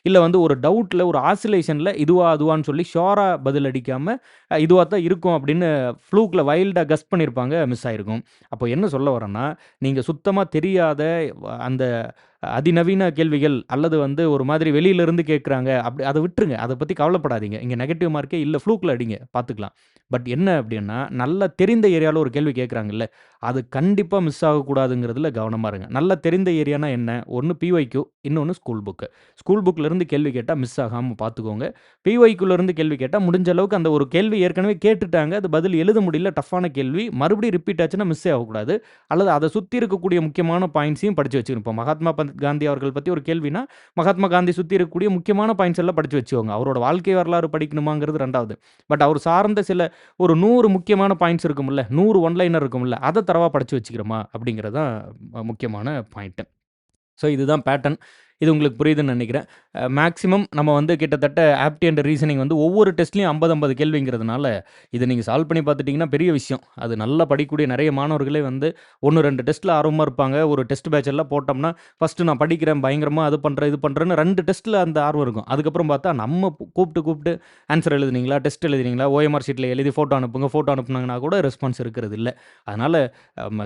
A: இல்ல வந்து ஒரு டவுட்ல ஒரு ஆசிலேஷன்ல இதுவா, அதுவான்னு சொல்லி ஷூரா பதில் அடிக்காம, இதுவா தான் இருக்கும் அப்படின்னு ஃப்ளூக்ல வைல்டா கெஸ் பண்ணியிருப்பாங்க. மிஸ் ஆயிருக்கும். அப்போ என்ன சொல்ல வரேன்னா, நீங்க சுத்தமா தெரியாத அந்த அதிநவீன கேள்விகள் அல்லது வந்து ஒரு மாதிரி வெளியில இருந்து கேட்குறாங்க. அப்படி அத விட்டுருங்க. அத பத்தி கவலைப்படாதீங்க. இங்க நெகட்டிவ் மார்க்கே இல்ல. ஃப்ளூக்ல அடிங்க. பார்த்துக்கலாம். பட் என்ன அப்படின்னா, நல்லா தெரிந்த ஏரியால ஒரு கேள்வி கேட்குறாங்கல்ல, அது கண்டிப்பா மிஸ் ஆகக்கூடாதுங்கிறதுல கவனமா இருங்க. நல்லா தெரிந்த ஏரியானா என்ன? ஒண்ணு பிஒய்க்யூ, இன்னொன்னு ஸ்கூல் புக். ஸ்கூல் புக்ல இருந்து கேள்வி கேட்டா மிஸ் ஆகாம பார்த்துக்கோங்க. பிஒய்க்யூல இருந்து கேள்வி கேட்டா முடிஞ்ச அளவுக்கு அந்த ஒரு கேள்வி ஏற்கனவே கேட்டுட்டாங்க. அது பதில் எழுத முடியல. டஃப்பான கேள்வி. மறுபடியும் ரிப்பீட் ஆச்சுன்னா மிஸ்ஸே ஆகக்கூடாது. அல்லது அத சுத்தி இருக்கக்கூடிய முக்கியமான பாயிண்ட்ஸையும் படிச்சு வச்சுக்கணும். இப்போ மகாத்மா காந்தி அவர்கள் பத்தி ஒரு கேள்வினா, மகாத்மா காந்தி சுத்தி இருக்கக்கூடிய முக்கியமான பாயிண்ட்ஸ் எல்லாம் படிச்சு வச்சுக்கோங்க. அவரோட வாழ்க்கை வரலாறு படிக்கணுமாங்கிறது 2வது. பட் அவர் சார்ந்த சில ஒரு 100 முக்கியமான பாயிண்ட்ஸ் இருக்கும்ல, 100 ஒன் லைனர் இருக்கும்ல, அத தரோவா படிச்சு வச்சுக்கிறோமா? அப்படிங்கிறது தான் முக்கியமான பாயிண்ட். ஸோ இதுதான் பேட்டர்ன். இது உங்களுக்கு புரியுதுன்னு நெனைக்கிறேன். மேக்ஸிமம் நம்ம வந்து கிட்டத்தட்ட ஆப்டி அண்ட் ரீசனிங் வந்து ஒவ்வொரு டெஸ்ட்லயும் 50, 50 கேள்விங்கிறதுனால, இத நீங்க சால்வ் பண்ணி பார்த்துட்டீங்கன்னா பெரிய விஷயம். அது நல்லா படிக்கக்கூடிய நெறைய மாணவர்களே வந்து 1, 2 டெஸ்ட்ல ஆர்வமா இருப்பாங்க. ஒரு டெஸ்ட் பேட்ச் எல்லாம் போட்டோம்னா, ஃபர்ஸ்ட்டு நான் படிக்கிறேன், பயங்கரமா அது பண்றேன், இது பண்றேன்னு 2 டெஸ்ட்ல அந்த ஆர்வம் இருக்கும். அதுக்கப்புறம் பார்த்தா நம்ம கூப்ட்டு ஆன்ஸர் எழுதுனீங்களா? டெஸ்ட் எழுதுனீங்களா? ஓஎம்ஆர் ஷீட்ல எழுதி ஃபோட்டோ அனுப்புங்க. ஃபோட்டோ அனுப்புனாங்கன்னா கூட ரெஸ்பான்ஸ் இருக்கிறது இல்ல. அதனால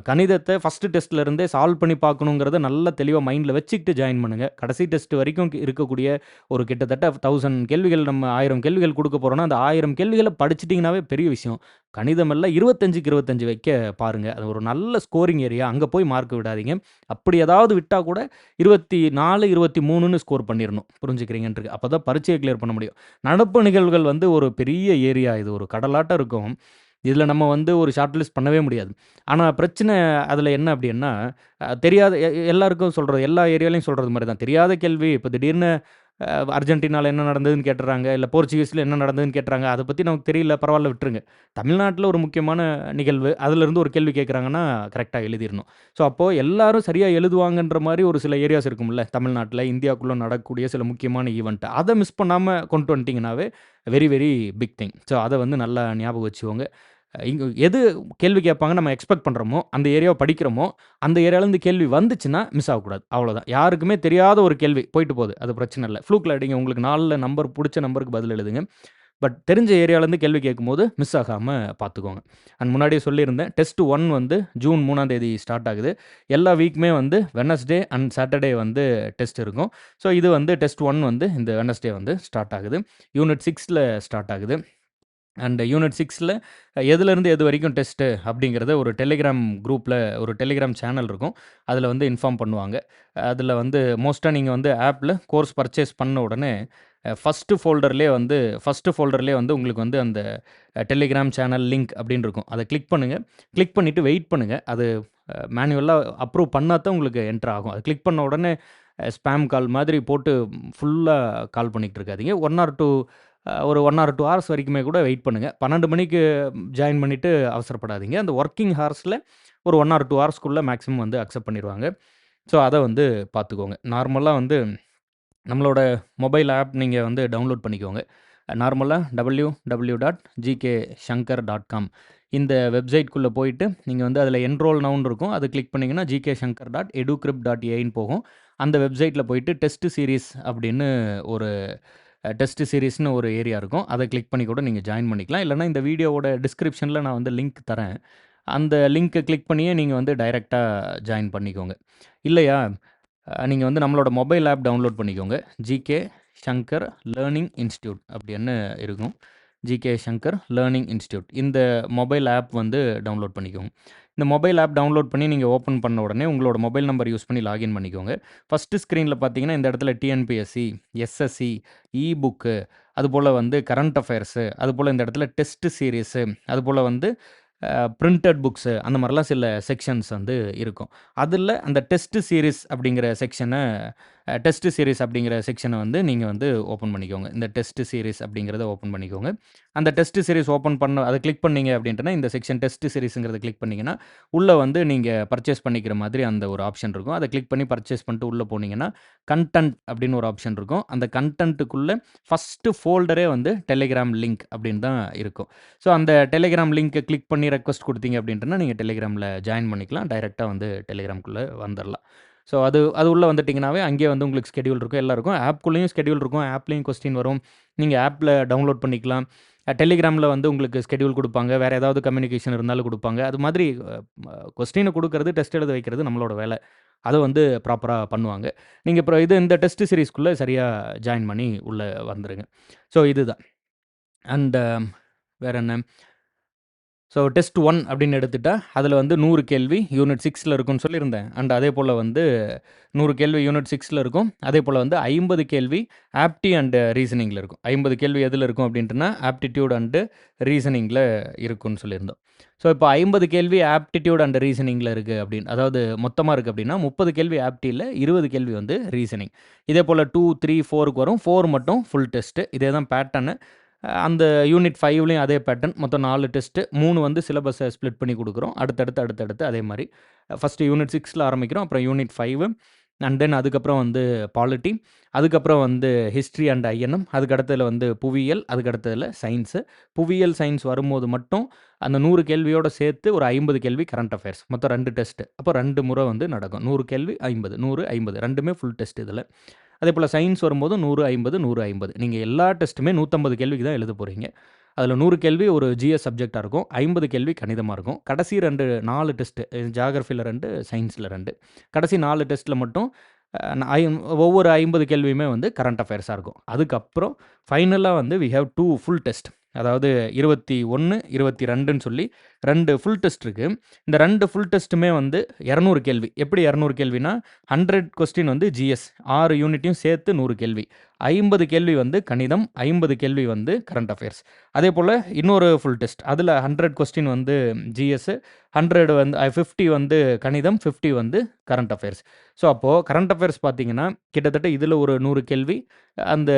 A: கணிதத்த ஃபர்ஸ்ட் டெஸ்ட்ல இருந்தே சால்வ் பண்ணி பார்க்கணுங்கிறத நல்லா தெளிவா மைண்ட்ல வச்சுக்கிட்டு ஜாயின் பண்ணுங்க. கடைசி டெஸ்ட் வரைக்கும் இருக்கக்கூடிய ஒரு கிட்டத்தட்ட 1000 கேள்விகள் நம்ம 1000 கேள்விகள் குடுக்க போறோம்னா, அந்த 1000 கேள்விகள படிச்சுட்டீங்கன்னாவே பெரிய விஷயம். கணிதம் எல்லாம் 25க்கு 25 வைக்க பாருங்க. அது ஒரு நல்ல ஸ்கோரிங் ஏரியா. அங்க போய் மார்க் விடாதீங்க. அப்படி ஏதாவது விட்டா கூட 24, 23ன்னு ஸ்கோர் பண்ணிறணும். புரிஞ்சுக்கிறீங்கன்ட்டு. அப்பதான் பரீட்சைய கிளியர் பண்ண முடியும். நடப்பு நிகழ்வுகள் வந்து ஒரு பெரிய ஏரியா. இது ஒரு கடலாட்டம் இருக்கும். இதுல நம்ம வந்து ஒரு ஷார்ட் லிஸ்ட் பண்ணவே முடியாது. ஆனா பிரச்சனை அதுல என்ன அப்டின்னா, தெரியாத எல்லாருக்கும் சொல்றது எல்லா ஏரியாலயும் சொல்றது மாரி தான். தெரியாத கேள்வி இப்ப திடீர்னு அர்ஜென்டினால என்ன நடந்ததுன்னு கேட்டுர்றாங்க. இல்ல போர்ச்சுகீஸ்ல என்ன நடந்ததுன்னு கேட்டுறாங்க. அத பத்தி நமக்கு தெரியல பரவால்ல விட்டுருங்க. தமிழ்நாட்டுல ஒரு முக்கியமான நிகழ்வு. அதுலருந்து ஒரு கேள்வி கேட்குறாங்கன்னா, கரெக்ட்டா எழுதிறணும். ஸோ அப்போ எல்லாரும் சரியா எழுதுவாங்கன்ற மாரி ஒரு சில ஏரியாஸ் இருக்கும்ல. தமிழ்நாட்டுல, இந்தியாக்குள்ள நடக்கக்கூடிய சில முக்கியமான ஈவென்ட். அத மிஸ் பண்ணாம கொண்டு வந்துட்டீங்கன்னாவே very, very big thing. So அத வந்து நல்லா ஞாபகம் வச்சுக்கோங்க. இங்க எது கேள்வி கேட்பாங்க நம்ம எக்ஸ்பெக்ட் பண்றோமோ, அந்த ஏரியாவ படிக்கிறோமோ, அந்த ஏரியாலருந்து கேள்வி வந்துச்சுன்னா மிஸ் ஆகக்கூடாது. அவ்வளோதான். யாருக்குமே தெரியாத ஒரு கேள்வி போயிட்டு போது. அது பிரச்சனை இல்ல. ஃப்ளூக்ல அடிங்க. உங்களுக்கு 4ல நம்பர் புடிச்ச நம்பருக்கு பதில் எழுதுங்க. பட் தெரிஞ்ச ஏரியாலேருந்து கேள்வி கேட்கும்போது மிஸ் ஆகாமல் பார்த்துக்கோங்க. அண்ட் முன்னாடியே சொல்லியிருந்தேன், டெஸ்ட் 1 வந்து ஜூன் 3ஆம் தேதி ஸ்டார்ட் ஆகுது. எல்லா வீக்குமே வந்து வெட்னஸ்டே அண்ட் சாட்டர்டே வந்து டெஸ்ட் இருக்கும். ஸோ இது வந்து டெஸ்ட் 1 வந்து இந்த வெட்னஸ்டே வந்து ஸ்டார்ட் ஆகுது. யூனிட் 6ல ஸ்டார்ட் ஆகுது. அண்ட் யூனிட் 6ல எதுலேருந்து எது வரைக்கும் டெஸ்ட்டு அப்படிங்கிறத ஒரு டெலிகிராம் குரூப்பில் ஒரு டெலிகிராம் சேனல் இருக்கும். அதில் வந்து இன்ஃபார்ம் பண்ணுவாங்க. அதில் வந்து மோஸ்ட்டாக நீங்கள் வந்து ஆப்பில் கோர்ஸ் பர்ச்சேஸ் பண்ண உடனே ஃபஸ்ட்டு ஃபோல்டர்லேயே வந்து உங்களுக்கு வந்து அந்த டெலிகிராம் சேனல் லிங்க் அப்படின்னு இருக்கும். அதை கிளிக் பண்ணுங்கள். கிளிக் பண்ணிவிட்டு வெயிட் பண்ணுங்கள். அது மேனுவலாக அப்ரூவ் பண்ணால் தான் உங்களுக்கு என்ட்ரு ஆகும். அது கிளிக் பண்ண உடனே ஸ்பாம் கால் மாதிரி போட்டு ஃபுல்லாக கால் பண்ணிகிட்டு இருக்காதீங்க. ஒரு 1 ஆர் 2 ஹார்ஸ் வரைக்குமே கூட வெயிட் பண்ணுங்கள். 12 மணிக்கு ஜாயின் பண்ணிவிட்டு அவசரப்படாதீங்க. அந்த ஒர்க்கிங் ஹார்ஸில் ஒரு 1 ஆர் 2 ஹார்ஸ்க்குள்ளே மேக்ஸிமம் வந்து அக்செப்ட் பண்ணிடுவாங்க. ஸோ அதை வந்து பார்த்துக்கோங்க. நார்மலாக வந்து நம்மளோட மொபைல் ஆப் நீங்கள் வந்து டவுன்லோட் பண்ணிக்கோங்க. நார்மலாக www.gkshankar.com இந்த வெப்சைட்குள்ளே போயிட்டு நீங்கள் வந்து அதில் என்ரோல் நவுன்னு இருக்கும். அது கிளிக் பண்ணிங்கன்னா gkshankar.educrypt.ai போகும். அந்த வெப்சைட்டில் போயிட்டு டெஸ்ட் சீரிஸ் அப்படின்னு ஒரு டெஸ்ட் சீரிஸ்னு ஒரு ஏரியா இருக்கும். அதை கிளிக் பண்ணி கூட நீங்கள் ஜாயின் பண்ணிக்கலாம். இல்லைனா இந்த வீடியோவோட டிஸ்கிரிப்ஷனில் நான் வந்து லிங்க் தரேன். அந்த லிங்க்கை கிளிக் பண்ணியே நீங்கள் வந்து டைரெக்டாக ஜாயின் பண்ணிக்கோங்க. இல்லையா, நீங்கள் வந்து நம்மளோட மொபைல் ஆப் டவுன்லோட் பண்ணிக்கோங்க. ஜிகே ஷங்கர் லேர்னிங் இன்ஸ்டியூட் அப்படின்னு இருக்கும். ஜிகே ஷங்கர் லேர்னிங் இன்ஸ்டியூட் இந்த மொபைல் ஆப் வந்து டவுன்லோட் பண்ணிக்கோங்க. இந்த மொபைல் ஆப் டவுன்லோட் பண்ணி நீங்கள் ஓப்பன் பண்ண உடனே உங்களோட மொபைல் நம்பர் யூஸ் பண்ணி லாகின் பண்ணிக்கோங்க. ஃபஸ்ட்டு ஸ்க்ரீனில் பார்த்தீங்கன்னா இந்த இடத்துல டிஎன்பிஎஸ்சி, எஸ்எஸ்சி, இ-புக்கு, அதுபோல் வந்து கரண்ட் அஃபேர்ஸு, அதுபோல் இந்த இடத்துல டெஸ்ட் சீரீஸு, அதுபோல் வந்து பிரிண்டட் புக்ஸு அந்த மாதிரிலாம் சில செக்ஷன்ஸ் வந்து இருக்கும். அதில் அந்த டெஸ்ட் சீரிஸ் அப்படிங்கிற செக்ஷனை வந்து நீங்கள் வந்து ஓப்பன் பண்ணிக்கோங்க. இந்த டெஸ்ட் சீரிஸ் அப்படிங்கிறத ஓப்பன் பண்ணிக்கோங்க. அந்த டெஸ்ட் சீரிஸ் ஓப்பன் பண்ண அதை கிளிக் பண்ணீங்க அப்படின்ட்டுனா இந்த செக்ஷன் டெஸ்ட் சீரிஸுங்கிறத கிளிக் பண்ணிங்கன்னா உள்ளே வந்து நீங்கள் பர்ச்சேஸ் பண்ணிக்கிற மாதிரி அந்த ஒரு ஆப்ஷன் இருக்கும். அதை கிளிக் பண்ணி பர்ச்சேஸ் பண்ணிட்டு உள்ளே போனீங்கன்னா கண்டென்ட் அப்படின்னு ஒரு ஆப்ஷன் இருக்கும். அந்த கண்டென்ட்டுக்குள்ளே ஃபஸ்ட்டு ஃபோல்டரே வந்து டெலிகிராம் லிங்க் அப்படின்னு தான் இருக்கும். ஸோ அந்த டெலிகிராம் லிங்க்கை கிளிக் பண்ணி ரெக்வஸ்ட் கொடுத்தீங்க அப்படின்ட்டுனா நீங்கள் டெலிகிராமில் ஜாயின் பண்ணிக்கலாம். டைரெக்டாக வந்து டெலிகிராம்குள்ளே வந்துடலாம். ஸோ அது உள்ளே வந்துட்டிங்கனாவே அங்கேயே வந்து உங்களுக்கு ஸ்கெடியூல் இருக்கும், எல்லாம் இருக்கும். ஆப்குள்ளேயும் ஸ்கெடியூல் இருக்கும், ஆப்லேயும் கொஸ்டின் வரும். நீங்கள் ஆப்பில் டவுன்லோட் பண்ணிக்கலாம். டெலிகிராமில் வந்து உங்களுக்கு ஸ்கெடியூல் கொடுப்பாங்க. வேறு ஏதாவது கம்யூனிகேஷன் இருந்தாலும் கொடுப்பாங்க. அது மாதிரி கொஸ்டினை கொடுக்கறது, டெஸ்ட் எழுத வைக்கிறது நம்மளோட வேலை. அதை வந்து ப்ராப்பராக பண்ணுவாங்க. நீங்கள் அப்புறம் இந்த டெஸ்ட் சீரிஸ்க்குள்ளே சரியாக ஜாயின் பண்ணி உள்ளே வந்துடுங்க. ஸோ இதுதான். அண்ட் வேறு என்ன, ஸோ டெஸ்ட் 1 அப்படின்னு எடுத்துட்டா, அதில் வந்து 100 கேள்வி யூனிட் 6ல இருக்கும்னு சொல்லியிருந்தேன். அண்ட் அதே போல் வந்து 100 கேள்வி யூனிட் 6ல இருக்கும். அதே போல் வந்து 50 கேள்வி ஆப்டி அண்ட் ரீசனிங்கில் இருக்கும். 50 கேள்வி எதில் இருக்கும் அப்படின்ட்டுனா ஆப்டிடியூட் அண்டு ரீசனிங்கில் இருக்குன்னு சொல்லியிருந்தோம். ஸோ இப்போ 50 கேள்வி ஆப்டிடியூட் அண்ட் ரீசனிங்கில் இருக்குது அப்படின்னு, அதாவது மொத்தமாக இருக்குது அப்படின்னா 30 கேள்வி ஆப்டியில், 20 கேள்வி வந்து ரீசனிங். இதே போல் 2, 3, 4க்கு வரும். 4 மட்டும் ஃபுல் டெஸ்ட்டு. இதே தான் பேட்டர்னு. அந்த யூனிட் 5லேயும் அதே பேட்டர்ன். மொத்தம் 4 டெஸ்ட்டு. 3 வந்து சிலபஸை ஸ்ப்ளிட் பண்ணி கொடுக்குறோம். அடுத்தடுத்து அதே மாதிரி ஃபஸ்ட்டு யூனிட் 6ல ஆரம்பிக்கிறோம். அப்புறம் யூனிட் 5 அண்ட் தென் அதுக்கப்புறம் வந்து பாலிட்டி, அதுக்கப்புறம் வந்து ஹிஸ்ட்ரி அண்ட் ஐஎன்எம், அதுக்கடுத்ததில் வந்து புவியியல், அதுக்கடுத்ததில் சயின்ஸு. புவியியல், சயின்ஸ் வரும்போது மட்டும் அந்த 100 கேள்வியோடு சேர்த்து ஒரு 50 கேள்வி கரண்ட் அஃபேர்ஸ். மொத்தம் 2 டெஸ்ட்டு. அப்போ 2 முறை வந்து நடக்கும். 100 கேள்வி 50, 100, 50 2மே ஃபுல் டெஸ்ட் இதில். அதே போல் சயின்ஸ் வரும்போது 100, 50, 100, 50. நீங்கள் எல்லா டெஸ்ட்டுமே 150 கேள்விக்கு தான் எழுத போகிறீங்க. அதில் 100 கேள்வி ஒரு ஜிஎஸ் சப்ஜெக்டாக இருக்கும். 50 கேள்வி கணிதமாக இருக்கும். கடைசி 4 டெஸ்ட்டு, ஜியாகிரஃபியில் 2, சயின்ஸில் 2. கடைசி 4 டெஸ்ட்டில் மட்டும் ஒவ்வொரு 50 கேள்வியுமே வந்து கரண்ட் அஃபேர்ஸாக இருக்கும். அதுக்கப்புறம் ஃபைனலாக வந்து வி ஹேவ் 2 ஃபுல் டெஸ்ட். அதாவது 21, 22ன்னு சொல்லி 2 ஃபுல் டெஸ்ட் இருக்குது. இந்த 2 ஃபுல் டெஸ்ட்டுமே வந்து 200 கேள்வி. எப்படி 200 கேள்வினா 100 கொஸ்டின் வந்து ஜிஎஸ், 6 யூனிட்டையும் சேர்த்து 100 கேள்வி. 50 கேள்வி வந்து கணிதம், 50 கேள்வி வந்து கரண்ட் அஃபேர்ஸ். அதே போல் இன்னொரு ஃபுல் டெஸ்ட். அதில் 100 கொஸ்டின் வந்து ஜிஎஸ், 100 வந்து 50 வந்து கணிதம், 50 வந்து கரண்ட் அஃபேர்ஸ். ஸோ அப்போது கரண்ட் அஃபேர்ஸ் பார்த்தீங்கன்னா கிட்டத்தட்ட இதில் ஒரு 100 கேள்வி, அந்த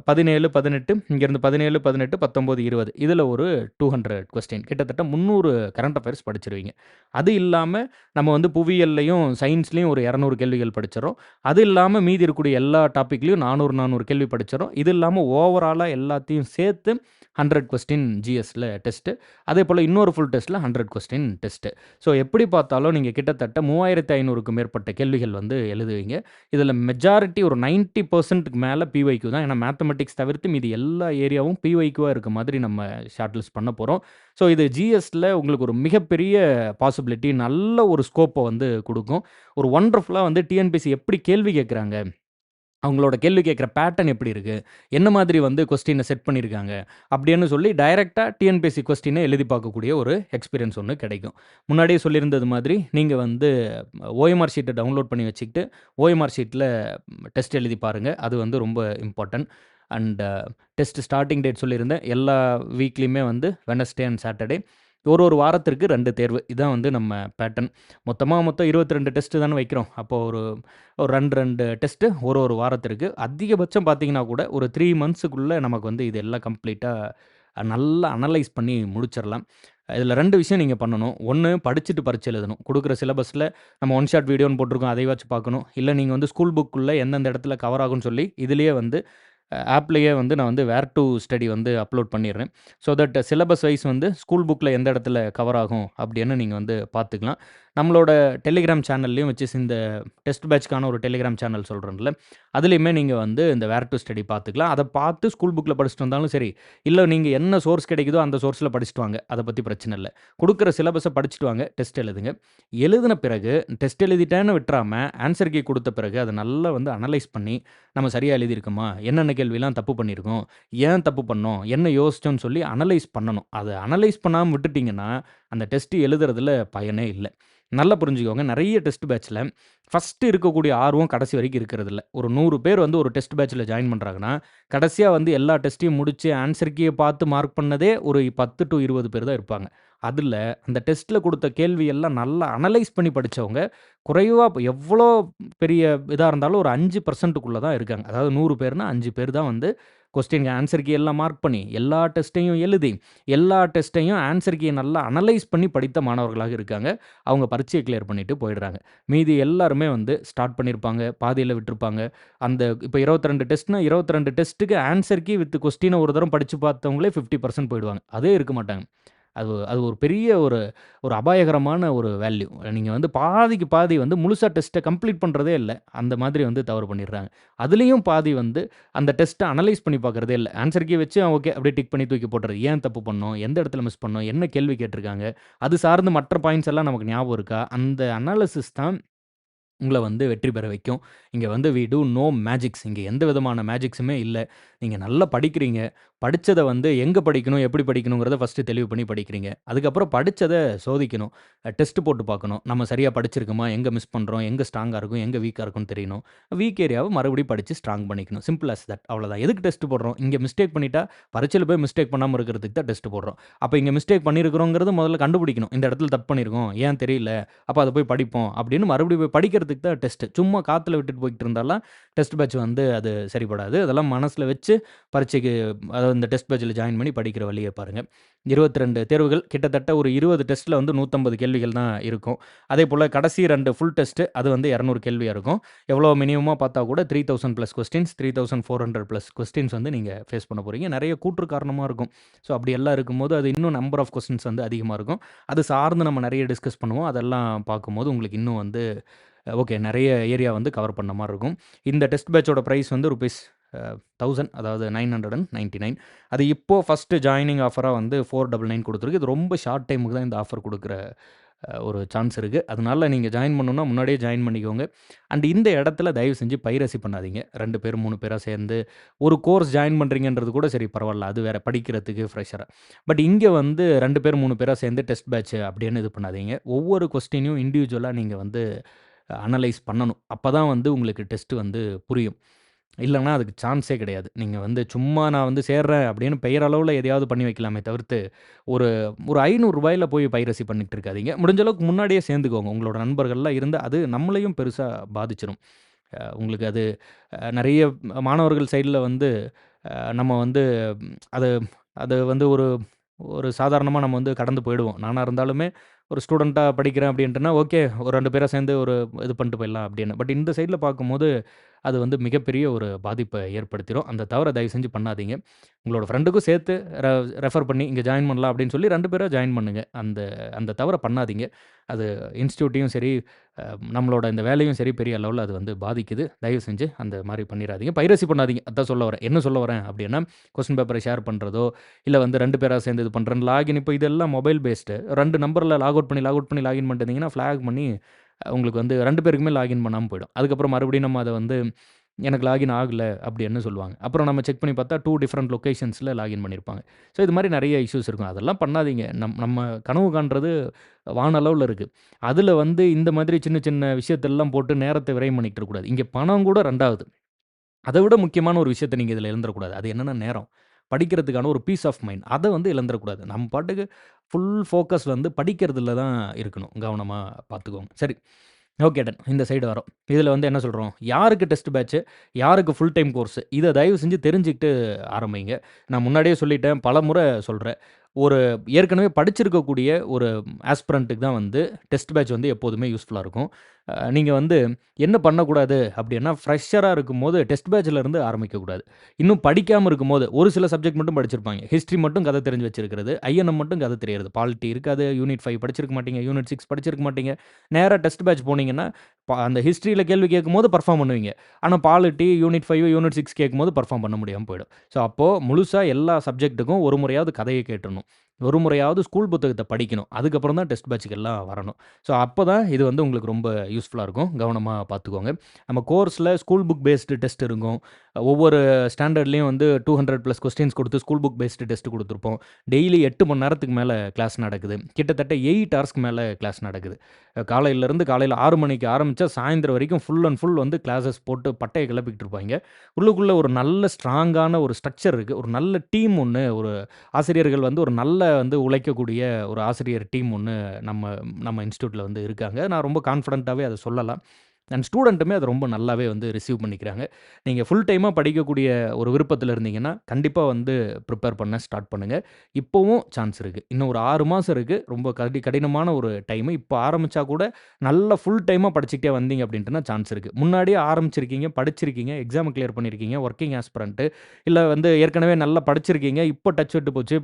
A: 17, 18, இங்கேருந்து 17, 18, 19, 20 இதில் ஒரு 200 கொஸ்டின், கிட்டத்தட்ட 300 கரண்ட் அஃபேர்ஸ் படிச்சிருவீங்க. அது இல்லாமல் நம்ம வந்து புவியியல்லையும் சயின்ஸ்லேயும் ஒரு 200 கேள்விகள் படிச்சிடறோம். அது இல்லாமல் மீதி இருக்கக்கூடிய எல்லா டாப்பிக்லேயும் 400 கேள்வி படிச்சிடறோம். இது இல்லாமல் ஓவராலாக எல்லாத்தையும் சேர்த்து 100 கொஸ்டின் ஜிஎஸ்ல டெஸ்ட்டு. அதேபோல இன்னொரு ஃபுல் டெஸ்ட்ல 100 கொஸ்டின் டெஸ்ட்டு. ஸோ எப்படி பார்த்தாலும் நீங்க கிட்டத்தட்ட 3500க்கு மேற்பட்ட கேள்விகள் வந்து எழுதுவீங்க. இதில மெஜாரிட்டி ஒரு 90%க்கு மேல பிஒய்க்யூ தான். ஏன்னா மேத்தமேட்டிக்ஸ் தவிர்த்து மீதி எல்லா ஏரியாவும் பிஒய்க்யூவா இருக்க மாதிரி நம்ம ஷார்ட் லிஸ்ட் பண்ண போறோம். ஸோ இது ஜிஎஸ்ல உங்களுக்கு ஒரு மிகப்பெரிய பாசிபிலிட்டி, நல்ல ஒரு ஸ்கோப்ப வந்து குடுக்கும். ஒரு ஒண்டர்ஃபுல்லா வந்து டிஎன்பிஎஸ்சி எப்படி கேள்வி கேட்குறாங்க, அவங்களோட கேள்வி கேட்குற பேட்டர்ன் எப்படி இருக்கு? என்ன மாதிரி வந்து கொஸ்டின செட் பண்ணியிருக்காங்க? அப்படின்னு சொல்லி டைரக்ட்டா டிஎன்பிஎஸ்சி கொஸ்டின எழுதி பார்க்கக்கூடிய ஒரு எக்ஸ்பீரியன்ஸ் ஒண்ணு கிடைக்கும். முன்னாடியே சொல்லியிருந்தது மாதிரி, நீங்க வந்து ஓஎம்ஆர் ஷீட்ட டவுன்லோட் பண்ணி வச்சுக்கிட்டு, ஓஎம்ஆர் ஷீட்ல டெஸ்ட் எழுதி பாருங்க. அது வந்து ரொம்ப important. And test starting date சொல்லியிருந்தேன். எல்லா வீக்லயுமே வந்து வெட்னஸ்டே அண்ட் சாட்டர்டே. ஒரு வாரத்திற்கு 2 தேர்வு. இதான் வந்து நம்ம பேட்டர்ன். மொத்தம் 22 டெஸ்ட் தானே வைக்கிறோம். அப்போ ஒரு ஒரு 2 டெஸ்ட்டு ஒரு வாரத்திற்கு. அதிகபட்சம் பார்த்தீங்கன்னா கூட ஒரு 3 மந்த்ஸுக்குள்ள நமக்கு வந்து இது எல்லாம் கம்ப்ளீட்டா நல்லா அனலைஸ் பண்ணி முடிச்சிரலாம். இதில 2 விஷயம் நீங்க பண்ணணும். 1 படிச்சுட்டு பரீட்சை எழுதணும். குடுக்குற சிலபஸ்ல நம்ம ஒன் ஷாட் வீடியோன்னு போட்டிருக்கோம். அதைவாச்சும் பார்க்கணும். இல்ல நீங்க வந்து ஸ்கூல் புக்குள்ள எந்தெந்த இடத்துல கவர் ஆகும்னு சொல்லி, இதிலேயே வந்து ஆப்லயே வந்து நான் வந்து வேர் டூ ஸ்டடி வந்து அப்லோட் பண்ணிடுறேன். ஸோ தட் சிலபஸ் வைஸ் வந்து ஸ்கூல் புக்ல எந்த இடத்துல கவர் ஆகும் அப்படின்னு நீங்க வந்து பார்த்துக்கலாம். நம்மளோட டெலிகிராம் சேனல்லயும் இந்த டெஸ்ட் பேட்ச்க்கான ஒரு டெலிகிராம் சேனல் சொல்றேன்ல, அதிலயுமே நீங்க வந்து இந்த வேர் டூ ஸ்டடி பார்த்துக்கலாம். அத பார்த்து ஸ்கூல் புக்ல படிச்சுட்டு வந்தாலும் சரி, இல்ல நீங்க என்ன சோர்ஸ் கிடைக்குதோ அந்த சோர்ஸ்ல படிச்சுட்டு வாங்க. அத பத்தி பிரச்சனை இல்ல. குடுக்குற சிலபஸ படிச்சுட்டு வாங்க. டெஸ்ட் எழுதுங்க. எழுதின பிறகு டெஸ்ட் எழுதிட்டேன்னு விட்றாம, ஆன்ஸர் கீ குடுத்த பிறகு அத நல்லா வந்து அனலைஸ் பண்ணி, நம்ம சரியா எழுதியிருக்கோமா? என்னென்ன கேள்விலாம் தப்பு பண்ணியிருக்கோம்? ஏன் தப்பு பண்ணோம்? என்ன யோசிச்சோம்ன்னு சொல்லி அனலைஸ் பண்ணணும். அத அனலைஸ் பண்ணாம விட்டுட்டீங்கன்னா, அந்த டெஸ்ட் எழுதுறதுல பயனே இல்ல. நல்லா புரிஞ்சுக்கோங்க. நெறைய டெஸ்ட் பேட்ச்ல ஃபர்ஸ்ட்டு இருக்கக்கூடிய ஆர்வம் கடைசி வரைக்கும் இருக்கிறதில்ல. ஒரு 100 பேர் வந்து ஒரு டெஸ்ட் பேட்ச்ல ஜாயின் பண்றாங்கன்னா, கடைசியா வந்து எல்லா டெஸ்ட்டையும் முடிச்சு ஆன்ஸர் கீய பார்த்து மார்க் பண்ணதே ஒரு 10 டூ 20 பேர் தான் இருப்பாங்க. அதுல அந்த டெஸ்ட்ல குடுத்த கேள்வி எல்லாம் நல்லா அனலைஸ் பண்ணி படிச்சவங்க, குறைவா எவ்வளோ பெரிய இதா இருந்தாலும் ஒரு 5%க்குள்ள தான் இருக்காங்க. அதாவது 100 பேர்னா 5 பேர் தான் வந்து கொஸ்டின் ஆன்ஸர் கீ எல்லாம் மார்க் பண்ணி, எல்லா டெஸ்ட்டையும் எழுதி, எல்லா டெஸ்ட்டையும் ஆன்ஸர் கீய நல்லா அனலைஸ் பண்ணி படித்த மாணவர்களாக இருக்காங்க. அவங்க பரீட்சைய கிளியர் பண்ணிட்டு போயிடுறாங்க. மீதி எல்லாருமே வந்து ஸ்டார்ட் பண்ணியிருப்பாங்க, பாதியில விட்டுருப்பாங்க. அந்த இப்ப 22 டெஸ்ட்னா 22 டெஸ்ட்டுக்கு ஆன்ஸர் கீ வித் கொஸ்டின ஒரு தரம் படிச்சு பார்த்தவங்களே 50% போயிடுவாங்க. அதே இருக்க மாட்டாங்க. அது அது ஒரு பெரிய ஒரு ஒரு அபாயகரமான ஒரு வேல்யூ. நீங்க வந்து பாதிக்கு பாதி வந்து முழுசா டெஸ்ட்ட கம்ப்ளீட் பண்றதே இல்ல. அந்த மாதிரி வந்து தவறு பண்ணிடுறாங்க. அதிலயும் பாதி வந்து அந்த டெஸ்ட்ட அனலைஸ் பண்ணி பார்க்கிறதே இல்ல. ஆன்ஸர் கீ வச்சு ஓகே அப்படியே டிக் பண்ணி தூக்கி போட்டுறது. ஏன் தப்பு பண்ணோம்? எந்த இடத்துல மிஸ் பண்ணோம்? என்ன கேள்வி கேட்டிருக்காங்க? அது சார்ந்து மற்ற பாயிண்ட்ஸ் எல்லாம் நமக்கு ஞாபகம் இருக்கா? அந்த அனாலிசிஸ் தான் உங்கள வந்து வெற்றி பெற வைக்கும். இங்க வந்து வி டூ நோ மேஜிக்ஸ். இங்க எந்த விதமான மேஜிக்ஸுமே இல்ல. நீங்க நல்லா படிக்கிறீங்க. படிச்சத வந்து எங்க படிக்கணும், எப்படி படிக்கணுங்கிறத ஃபர்ஸ்ட்டு தெளிவு பண்ணி படிக்கிறீங்க. அதுக்கப்புறம் படிச்சத சோதிக்கணும். டெஸ்ட் போட்டு பார்க்கணும். நம்ம சரியா படிச்சிருக்கோமா? எங்க மிஸ் பண்றோம்? எங்க ஸ்ட்ராங்கா இருக்கும்? எங்க வீக்கா இருக்கும்னு தெரியணும். வீக் ஏரியாவ மறுபடியும் படிச்சு ஸ்ட்ராங் பண்ணிக்கணும். Simple as that. அவ்வளோதான். எதுக்கு டெஸ்ட் போடுறோம்? இங்க மிஸ்டேக் பண்ணிட்டா, பரீட்சையில போய் மிஸ்டேக் பண்ணாம இருக்கிறதுக்கு தான் டெஸ்ட் போடுறோம். அப்ப இங்க மிஸ்டேக் பண்ணியிருக்கிறோங்கிறத முதல்ல கண்டுபிடிக்கணும். இந்த இடத்துல தப்பு பண்ணியிருக்கோம். ஏன் தெரியல? அப்ப அத போய் படிப்போம். அப்படின்னு மறுபடியும் போய் படிக்கிறதுக்கு தான் டெஸ்ட். சும்மா காத்துல விட்டுட்டு போய்க்கிட்டு இருந்தாலாம் டெஸ்ட் பேட்ச் வந்து அது சரிப்படாது. அதெல்லாம் மனசுல வச்சு பரீட்சைக்கு அதாவது இந்த டெஸ்ட் பேட்ச்ல ஜாயின் பண்ணி படிக்கிற வழிய பாருங்க. 22 தேர்வுகள் கிட்டத்தட்ட ஒரு 20 டெஸ்ட்ல வந்து 150 கேள்விகள் தான் இருக்கும். அதேபோல கடைசி 2 ஃபுல் டெஸ்ட் அது வந்து 200 கேள்வியா இருக்கும். எவ்வளோ மினிமமா பார்த்தா கூட 3000 பிளஸ் கொஸ்டின்ஸ் 3400 பிளஸ் கொஸ்டின்ஸ் வந்து நீங்க ஃபேஸ் பண்ண போறீங்க. நெறைய கூற்று காரணமா இருக்கும். ஸோ அப்படி எல்லாம் இருக்கும்போது அது இன்னும் நம்பர் ஆஃப் கொஸ்டின்ஸ் வந்து அதிகமா இருக்கும். அது சார்ந்து நம்ம நெறைய டிஸ்கஸ் பண்ணுவோம். அதெல்லாம் பார்க்கும்போது உங்களுக்கு இன்னும் வந்து ஓகே நெறைய ஏரியா வந்து கவர் பண்ண மாரி இருக்கும். இந்த டெஸ்ட் பேட்சோட பிரைஸ் வந்து ரூப்பீஸ் 1000 அதாவது 999 அது இப்போ ஃபர்ஸ்ட் ஜாயினிங் ஆஃபரா வந்து 499 குடுத்துருக்கு. இது ரொம்ப ஷார்ட் டைமுக்கு தான் இந்த ஆஃபர் குடுக்குற ஒரு சான்ஸ் இருக்கு. அதனால நீங்க ஜாயின் பண்ணணும்னா முன்னாடியே ஜாயின் பண்ணிக்கோங்க. அண்ட் இந்த இடத்துல தயவு செஞ்சு பைரசி பண்ணாதீங்க. 2 பேர் 3 பேரா சேர்ந்து ஒரு கோர்ஸ் ஜாயின் பண்றீங்கன்றது கூட சரி பரவால்ல. அது வேற படிக்கிறதுக்கு ஃப்ரெஷரா. பட் இங்க வந்து 2 பேர் 3 பேரா சேர்ந்து டெஸ்ட் பேட்ச் அப்படின்னு இது பண்ணாதீங்க. ஒவ்வொரு கொஸ்டினையும் இண்டிவிஜுவலா நீங்க வந்து அனலைஸ் பண்ணணும். அப்பதான் வந்து உங்களுக்கு டெஸ்ட் வந்து புரியும். இல்லன்னா அதுக்கு சான்ஸே கிடையாது. நீங்க வந்து சும்மா நான் வந்து சேர்றேன் அப்படின்னு பெயரளவுல எதையாவது பண்ணி வைக்கலாமே தவிர்த்து, ஒரு ஒரு ரூ. 500ல போய் பைரசி பண்ணிட்டு இருக்காதீங்க. முடிஞ்ச அளவுக்கு முன்னாடியே சேர்ந்துக்கோங்க. உங்களோட நண்பர்கள்லாம் இருந்தா அது நம்மளையும் பெருசா பாதிச்சிரும். உங்களுக்கு அது நெறைய மாணவர்கள் சைடுல வந்து நம்ம வந்து அது அது வந்து ஒரு ஒரு சாதாரணமா நம்ம வந்து கடந்து போயிடுவோம். நானா இருந்தாலுமே ஒரு ஸ்டூடெண்ட்டா படிக்கிறேன் அப்படின்ட்டுனா, ஓகே ஒரு 2 பேரா சேர்ந்து ஒரு இது பண்ணிட்டு போயிடலாம் அப்படின்னு. பட் இந்த சைடுல பார்க்கும்போது அது வந்து மிகப்பெரிய ஒரு பாதிப்ப ஏற்படுத்திரும். அந்த தவற தயவு செஞ்சு பண்ணாதீங்க. உங்களோட ஃப்ரெண்டுக்கும் சேர்த்து ரெ ரெஃபர் பண்ணி இங்க ஜாயின் பண்ணலாம் அப்படின்னு சொல்லி 2 பேரா ஜாயின் பண்ணுங்க. அந்த அந்த தவற பண்ணாதீங்க. அது இன்ஸ்டிடியூட்டையும் சரி, நம்மளோட இந்த வேலையும் சரி பெரிய அளவுல அது வந்து பாதிக்குது. தயவு செஞ்சு அந்த மாரி பண்ணிறாதீங்க. பைரசி பண்ணாதீங்க. அதான் சொல்ல வரேன். என்ன சொல்ல வரேன் அப்படின்னா, கொஸ்டின் பேப்பர ஷேர் பண்றதோ, இல்ல வந்து 2 பேரா சேர்ந்து இது பண்றேன். லாகின் இப்போ இதெல்லாம் மொபைல் பேஸ்டு. 2 நம்பர்ல லாக் அவுட் பண்ணி லாகின் பண்ணிட்டு இருந்தீங்கன்னா, ஃபிளாக் பண்ணி உங்களுக்கு வந்து 2 பேருக்குமே லாகின் பண்ணாம போயிடும். அதுக்கப்புறம் மறுபடியும் நம்ம அத வந்து எனக்கு லாகின் ஆகல அப்படின்னு சொல்லுவாங்க. அப்புறம் நம்ம செக் பண்ணி பார்த்தா 2 டிஃபரண்ட் லொகேஷன்ஸ்ல லாகின் பண்ணியிருப்பாங்க. ஸோ இது மாரி நெறைய இஷ்யூஸ் இருக்கும். அதெல்லாம் பண்ணாதீங்க. நம்ம கனவு காண்றது வானளவுல இருக்கு. அதுல வந்து இந்த மாதிரி சின்ன சின்ன விஷயத்தெல்லாம் போட்டு நேரத்த விரயம் பண்ணிக்கிட்டு இருக்கக்கூடாது. இங்க பணம் கூட 2வது. அத விட முக்கியமான ஒரு விஷயத்த நீங்க இதுல இழந்துறக்கூடாது. அது என்னன்னா நேரம். படிக்கிறதுக்கான ஒரு பீஸ் ஆஃப் மைண்ட். அத வந்து இழந்துறக்கூடாது. நம்ம பாட்டுக்கு ஃபுல் ஃபோக்கஸ் வந்து படிக்கிறதுல தான் இருக்கணும். கவனமா பார்த்துக்கோங்க. சரி. Okay done. இந்த சைடு வரோம். இதுல வந்து என்ன சொல்றோம்? யாருக்கு டெஸ்ட் பேட்ச், யாருக்கு ஃபுல் டைம் கோர்ஸ் இத தயவு செஞ்சு தெரிஞ்சுக்கிட்டு ஆரம்பிங்க. நான் முன்னாடியே சொல்லிட்டேன். பலமுறை சொல்றேன். ஒரு ஏற்கனவே படிச்சிருக்கக்கூடிய ஒரு ஆஸ்பிரண்ட்டுக்கு தான் வந்து டெஸ்ட் பேட்ச் வந்து எப்போதுமே யூஸ்ஃபுல்லா இருக்கும். நீங்க வந்து என்ன பண்ணக்கூடாது அப்டின்னா, ஃப்ரெஷரா இருக்கும்போது டெஸ்ட் பேட்ச்ல இருந்து ஆரம்பிக்கக்கூடாது. இன்னும் படிக்காம இருக்கும்போது, ஒரு சில சப்ஜெக்ட் மட்டும் படிச்சிருப்பாங்க. ஹிஸ்ட்ரி மட்டும் கதை தெரிஞ்சு வச்சிருக்கிறது. ஐஎன்எம் மட்டும் கதை தெரியாது. பாலிட்டி இருக்காது. யூனிட் 5 படிச்சிருக்க மாட்டீங்க. யூனிட் 6 படிச்சிருக்க மாட்டீங்க. நேரா டெஸ்ட் பேட்ச் போனீங்கன்னா, அந்த ஹிஸ்ட்ரியில கேள்வி கேட்கும்போது பெர்ஃபார்ம் பண்ணுவீங்க. ஆனா பாலிட்டி, யூனிட் 5, யூனிட் 6 கேட்கும்போது பெர்ஃபார்ம் பண்ண முடியாம போயிடும். ஸோ அப்போ முழுசா எல்லா சப்ஜெக்ட்டுக்கும் ஒரு முறையாவது கதைய கேட்டுறணும். ஒரு முறையாவது ஸ்கூல் புத்தகத்த படிக்கணும். அதுக்கப்புறம் தான் டெஸ்ட் பேட்ச்க்கு எல்லாம் வரணும். ஸோ அப்ப தான் இது வந்து உங்களுக்கு ரொம்ப யூஸ்ஃபுல்லா இருக்கும். கவனமா பார்த்துக்கோங்க. நம்ம கோர்ஸ்ல ஸ்கூல் புக் பேஸ்டு டெஸ்ட் இருக்கும். ஒவ்வொரு ஸ்டாண்டர்ட்லயும் வந்து 200 பிளஸ் கொஸ்டின்ஸ் குடுத்து ஸ்கூல் புக் பேஸ்டு டெஸ்ட் குடுத்துருப்போம். டெய்லி 8 மணி நேரத்துக்கு மேல கிளாஸ் நடக்குது. கிட்டத்தட்ட 8 ஹவர்ஸ்க்கு மேல கிளாஸ் நடக்குது. காலையில 6 மணிக்கு ஆரம்பிச்சா சாயந்திரம் வரைக்கும் ஃபுல் அண்ட் ஃபுல் வந்து கிளாஸஸ் போட்டு பட்டைய கிளப்பிக்கிட்டு இருப்பாய்ங்க. உள்ளுக்குள்ள ஒரு நல்ல ஸ்ட்ராங்கான ஒரு ஸ்ட்ரக்சர் இருக்கு. ஒரு நல்ல டீம் ஒண்ணு, ஒரு ஆசிரியர்கள் வந்து ஒரு நல்ல வந்து உழைக்கக்கூடிய ஒரு ஆசிரியர் டீம் ஒண்ணு நம்ம நம்ம இன்ஸ்டிடியூட்ல வந்து இருக்காங்க. நான் ரொம்ப கான்ஃபிடென்ட்டாவே அத சொல்லலாம். அண்ட் ஸ்டூடெண்ட்டுமே அத ரொம்ப நல்லாவே வந்து ரிசீவ் பண்ணிக்கிறாங்க. நீங்க ஃபுல் டைமா படிக்கக்கூடிய ஒரு விருப்பத்தில இருந்தீங்கன்னா, கண்டிப்பா வந்து ப்ரிப்பேர் பண்ண ஸ்டார்ட் பண்ணுங்க. இப்பவும் சான்ஸ் இருக்கு. இன்னும் ஒரு 6 மாசம் இருக்கு. ரொம்ப கடினமான ஒரு டைமு. இப்ப ஆரம்பிச்சா கூட நல்லா ஃபுல் டைமா படிச்சுக்கிட்டே வந்தீங்க அப்டின்ட்டுனா சான்ஸ் இருக்கு. முன்னாடியே ஆரம்பிச்சிருக்கீங்க, படிச்சிருக்கீங்க, எக்ஸாம் கிளியர் பண்ணியிருக்கீங்க, வொர்க்கிங் ஆஸ்பிரண்ட் இல்ல வந்து ஏற்கனவே நல்லா படிச்சிருக்கீங்க. இப்போ டச் விட்டு போச்சு.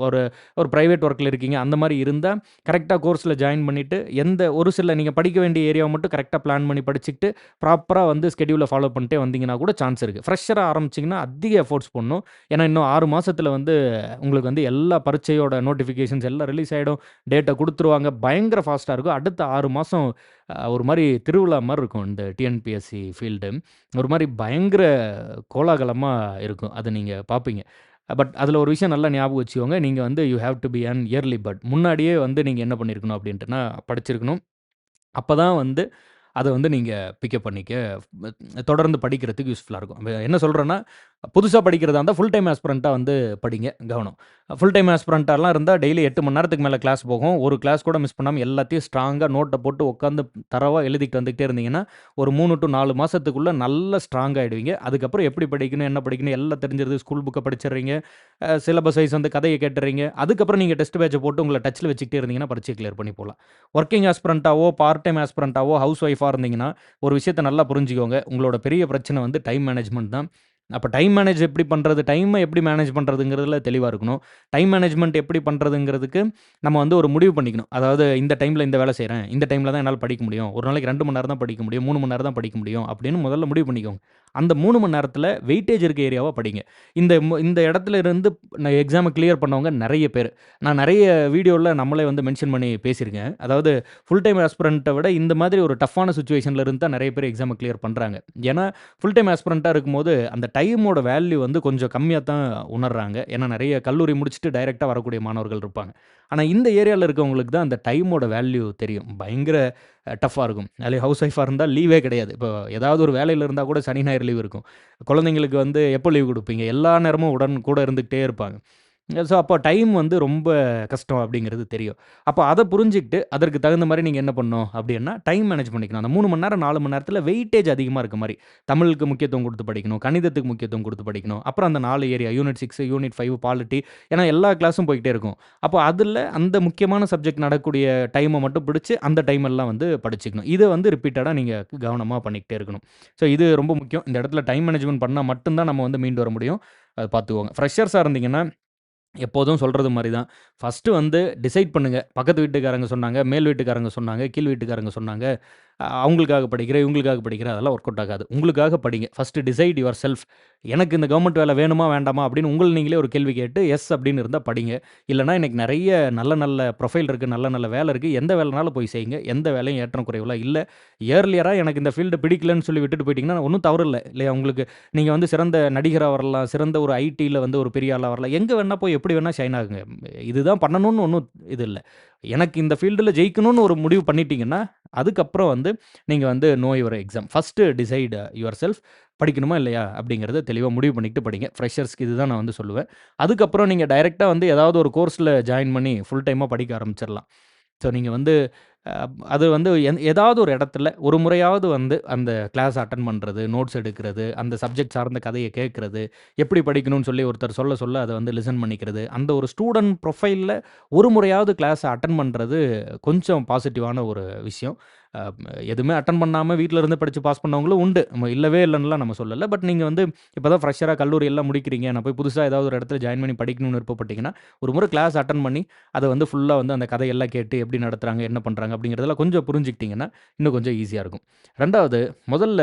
A: ஒரு ஒரு பிரைவேட் ஒர்க்ல இருக்கீங்க. அந்த மாரி இருந்தா கரெக்ட்டா கோர்ஸ்ல ஜாயின் பண்ணிட்டு, ஒரு சில நீங்க படிக்க வேண்டிய ஏரியாவ மட்டும் கரெக்ட்டா பிளான் பண்ணி படிச்சுக்கிட்டு, ப்ராப்பரா வந்து ஸ்கெட்யூல ஃபாலோ பண்ணிட்டே வந்தீங்கன்னா கூட சான்ஸ் இருக்கு. ஃப்ரெஷரா ஆரம்பிச்சீங்கன்னா, அதிக எஃபோர்ட்ஸ் போடணும். ஏன்னா, இன்னும் 6 மாசத்துல வந்து உங்களுக்கு வந்து எல்லா பரீட்சையோட நோட்டிஃபிகேஷன்ஸ் எல்லாம் ரிலீஸ் ஆயிடும். டேட்ட குடுத்துருவாங்க. பயங்கர ஃபாஸ்ட்டா இருக்கும். அடுத்த 6 மாசம் ஒரு மாரி திருவிழா மாரி இருக்கும். இந்த டிஎன்பிஎஸ்சி ஃபீல்டு. ஒரு மாரி பயங்கர கோலாகலமா இருக்கும். அத நீங்க பார்ப்பீங்க. பட் அதில ஒரு விஷயம் நல்லா ஞாபகம் வச்சுக்கோங்க. நீங்க வந்து you have to be an early bird. முன்னாடியே வந்து நீங்க என்ன பண்ணியிருக்கணும் அப்டின்ட்டுனா, படிச்சிருக்கணும். அப்பதான் வந்து அத வந்து நீங்க பிக்கப் பண்ணிக்க தொடர்ந்து படிக்கிறதுக்கு யூஸ்ஃபுல்லா இருக்கும். என்ன சொல்றேன்னா, புதுசா படிக்கிறதா இருந்தா ஃபுல் டைம் ஆஸ்பிரன்ட்டா வந்து படிங்க. கவனம். ஃபுல் டைம் ஆஸ்பிரன்ட்டாலாம் இருந்தா டெய்லி 8 மணி நேரத்துக்கு மேல கிளாஸ் போகும். ஒரு கிளாஸ் கூட மிஸ் பண்ணாம எல்லாத்தையும் ஸ்ட்ராங்கா நோட்ட போட்டு உட்காந்து தரோவா எழுதிட்டு வந்துகிட்டே இருந்தீங்கன்னா, ஒரு 3 டூ 4 மாசத்துக்குள்ள நல்ல ஸ்ட்ராங் ஆயிடுவீங்க. அதுக்கப்புறம் எப்படி படிக்கணும், என்ன படிக்கணும் எல்லாம் தெரிஞ்சிருது. ஸ்கூல் புக்க படிச்சிடுறீங்க. சிலபஸ் வைஸ் வந்து கதைய கேட்டுறீங்க. அதுக்கப்புறம் நீங்க டெஸ்ட் பேட்ச்ச போட்டு உங்கள டச்ல வச்சுக்கிட்டே இருந்தீங்கன்னா, பரீட்சைய கிளியர் பண்ணி போலாம். வொர்க்கிங் ஆஸ்பிரன்ட்டாவோ, பார்ட் டைம் ஆஸ்பிரன்ட்டாவோ, ஹவுஸ் ஒய்ஃபா இருந்தீங்கன்னா, ஒரு விஷயத்த நல்லா புரிஞ்சுக்கோங்க. உங்களோட பெரிய பிரச்சனை வந்து டைம் மேனேஜ்மென்ட் தான். அப்ப டைம் மேனேஜ் எப்படி பண்றது? டைம எப்படி மேனேஜ் பண்றதுங்கிறதுல தெளிவா இருக்கணும். டைம் மேனேஜ்மென்ட் எப்படி பண்றதுங்கிறதுக்கு நம்ம வந்து ஒரு முடிவு பண்ணிக்கணும். அதாவது இந்த டைம்ல இந்த வேலை செய்றேன். இந்த டைம்ல தான் என்னால படிக்க முடியும். ஒரு நாளைக்கு 2 மணி நேரம் தான் படிக்க முடியும். 3 மணி நேரம் தான் படிக்க முடியும். அப்படின்னு முதல்ல முடிவு பண்ணிக்கோங்க. அந்த 3 மணி நேரத்தில வெயிட்டேஜ் இருக்க ஏரியாவ படிங்க. இந்த இடத்துல இருந்து நான் எக்ஸாம கிளியர் பண்ணவங்க நெறைய பேரு. நான் நெறைய வீடியோல நம்மளே வந்து மென்ஷன் பண்ணி பேசியிருக்கேன். அதாவது ஃபுல் டைம் ஆஸ்பிரன்ட்ட விட இந்த மாதிரி ஒரு டஃப்பான சிச்சுவேஷன்ல இருந்து தான் நெறைய பேர் எக்ஸாம கிளியர் பண்றாங்க. ஏன்னா, ஃபுல் டைம் ஆஸ்பிரன்ட்டா இருக்கும்போது, அந்த டைமோட வேல்யூ வந்து கொஞ்சம் கம்மியா தான் உணர்றாங்க. ஏன்னா, நெறைய கல்லூரி முடிச்சுட்டு டைரக்ட்டா வரக்கூடிய மாணவர்கள் இருப்பாங்க. ஆனா, இந்த ஏரியால இருக்கவங்களுக்கு தான் அந்த டைமோட வேல்யூ தெரியும். பயங்கர டஃப்பா இருக்கும். அதுலயும் ஹவுஸ் ஒய்ஃபா இருந்தா லீவே கிடையாது. இப்போ ஏதாவது ஒரு வேலையில இருந்தா கூட சனி, ஞாயிறு லீவ் இருக்கும். குழந்தைங்களுக்கு வந்து எப்போ லீவ் குடுப்பீங்க? எல்லா நேரமும் கூட இருந்துகிட்டே இருப்பாங்க. ஸோ அப்போ டைம் வந்து ரொம்ப கஷ்டம் அப்படிங்கிறது தெரியும். அப்போ அத புரிஞ்சுக்கிட்டு, அதற்கு தகுந்த மாரி நீங்க என்ன பண்ணணும் அப்படின்னா, டைம் மேனேஜ் பண்ணிக்கணும். அந்த 3 மணி நேரம், 4 மணி நேரத்தில வெயிட்டேஜ் அதிகமா இருக்க மாரி. தமிழுக்கு முக்கியத்துவம் குடுத்து படிக்கணும். கணிதத்துக்கு முக்கியத்துவம் குடுத்து படிக்கணும். அப்புறம் அந்த 4 ஏரியா யூனிட் 6, யூனிட் 5 பாலிட்டி. ஏன்னா எல்லா கிளாஸும் போய்க்கிட்டே இருக்கும். அப்போ அதில அந்த முக்கியமான சப்ஜெக்ட் நடக்கக்கூடிய டைம மட்டும் பிடிச்சு, அந்த டைம் எல்லாம் வந்து படிச்சுக்கணும். இத வந்து ரிப்பீட்டடா நீங்க கவனமா பண்ணிக்கிட்டே இருக்கணும். ஸோ இது ரொம்ப முக்கியம். இந்த இடத்துல டைம் மேனேஜ்மென்ட் பண்ணா மட்டும் தான் நம்ம வந்து மீண்டு வர முடியும். அத பார்த்துக்கோங்க. ஃப்ரெஷர்ஸா இருந்தீங்கன்னா எப்போதும் சொல்றது மாரி தான். ஃபர்ஸ்ட்டு வந்து டிசைட் பண்ணுங்க. பக்கத்து வீட்டுக்காரங்க சொன்னாங்க, மேல் வீட்டுக்காரங்க சொன்னாங்க, கீழ் வீட்டுக்காரங்க சொன்னாங்க. அவங்களுக்காக படிக்கிறேன், இவங்களுக்காக படிக்கிறேன். அதெல்லாம் ஒர்க் அவுட் ஆகாது. உங்களுக்காக படிங்க. First decide your self. எனக்கு இந்த கவர்மெண்ட் வேலை வேணுமா, வேண்டாமா அப்படின்னு உங்கள நீங்களே ஒரு கேள்வி கேட்டு, எஸ் அப்படின்னு இருந்தா படிங்க. இல்லன்னா இன்னைக்கு நெறைய நல்ல நல்ல ப்ரொஃபைல் இருக்கு, நல்ல நல்ல வேலை இருக்கு. எந்த வேலைனாலும் போய் செய்யுங்க. எந்த வேலையும் ஏற்றம் குறைவுலாம் இல்ல. இயர்லியரா எனக்கு இந்த ஃபீல்டு பிடிக்கலன்னு சொல்லி விட்டுட்டு போயிட்டீங்கன்னா, ஒண்ணும் தவறு இல்ல. இல்லையா? உங்களுக்கு நீங்க வந்து சிறந்த நடிகரா வரலாம், சிறந்த ஒரு ஐடில வந்து ஒரு பெரிய ஆளா வரலாம். எங்க வேணா போய் எப்படி வேணா ஷைன் ஆகுங்க. இதுதான் பண்ணணும்னு ஒண்ணும் இது இல்ல. எனக்கு இந்த ஃபீல்டுல ஜெயிக்கணும்னு ஒரு முடிவு பண்ணிட்டீங்கன்னா, அதுக்கப்புறம் வந்து நீங்க வந்து no your exam. First decide your self. படிக்கணுமா இல்லையா? அப்படிங்கிறத தெளிவா முடிவு பண்ணிக்கிட்டு படிங்க. ஃப்ரெஷர்ஸ்க்கு இதுதான் நான் வந்து சொல்லுவேன். அதுக்கப்புறம் நீங்க டைரக்ட்டா வந்து ஏதாவது ஒரு கோர்ஸ்ல ஜாயின் பண்ணி ஃபுல் டைமா படிக்க ஆரம்பிச்சிரலாம். ஸோ நீங்க வந்து அ அது வந்து ஏதாவது ஒரு இடத்துல ஒரு முறையாவது வந்து அந்த கிளாஸ் அட்டெண்ட் பண்றது, நோட்ஸ் எடுக்கிறது, அந்த சப்ஜெக்ட் சார்ந்த கதைய கேட்கறது, எப்படி படிக்கணும்னு சொல்லி ஒருத்தர் சொல்ல சொல்ல அத வந்து லிசன் பண்ணிக்கிறது. அந்த ஒரு ஸ்டூடண்ட் ப்ரொஃபைல்ல ஒரு முறையாவது கிளாஸ அட்டெண்ட் பண்றது கொஞ்சம் பாசிட்டிவான ஒரு விஷயம். அ எதுவுமே அட்டெண்ட் பண்ணாம வீட்ல இருந்து படிச்சு பாஸ் பண்ணவங்களும் உண்டு. நம்ம இல்லவே இல்லன்னுலாம் நம்ம சொல்லல. பட் நீங்க வந்து இப்ப தான் ஃப்ரெஷரா கல்லூரி எல்லாம் முடிக்கிறீங்க. நான் போய் புதுசா ஏதாவது ஒரு இடத்துல ஜாயின் பண்ணி படிக்கணும்னு விருப்பப்பட்டீங்கன்னா, ஒரு முறை கிளாஸ் அட்டெண்ட் பண்ணி அத வந்து ஃபுல்லா வந்து அந்த கதையெல்லாம் கேட்டு எப்படி நடத்துறாங்க, என்ன பண்றாங்க அப்படிங்கிறதெல்லாம் கொஞ்சம் புரிஞ்சுக்கிட்டீங்கன்னா, இன்னும் கொஞ்சம் ஈஸியா இருக்கும். 2வது முதல்ல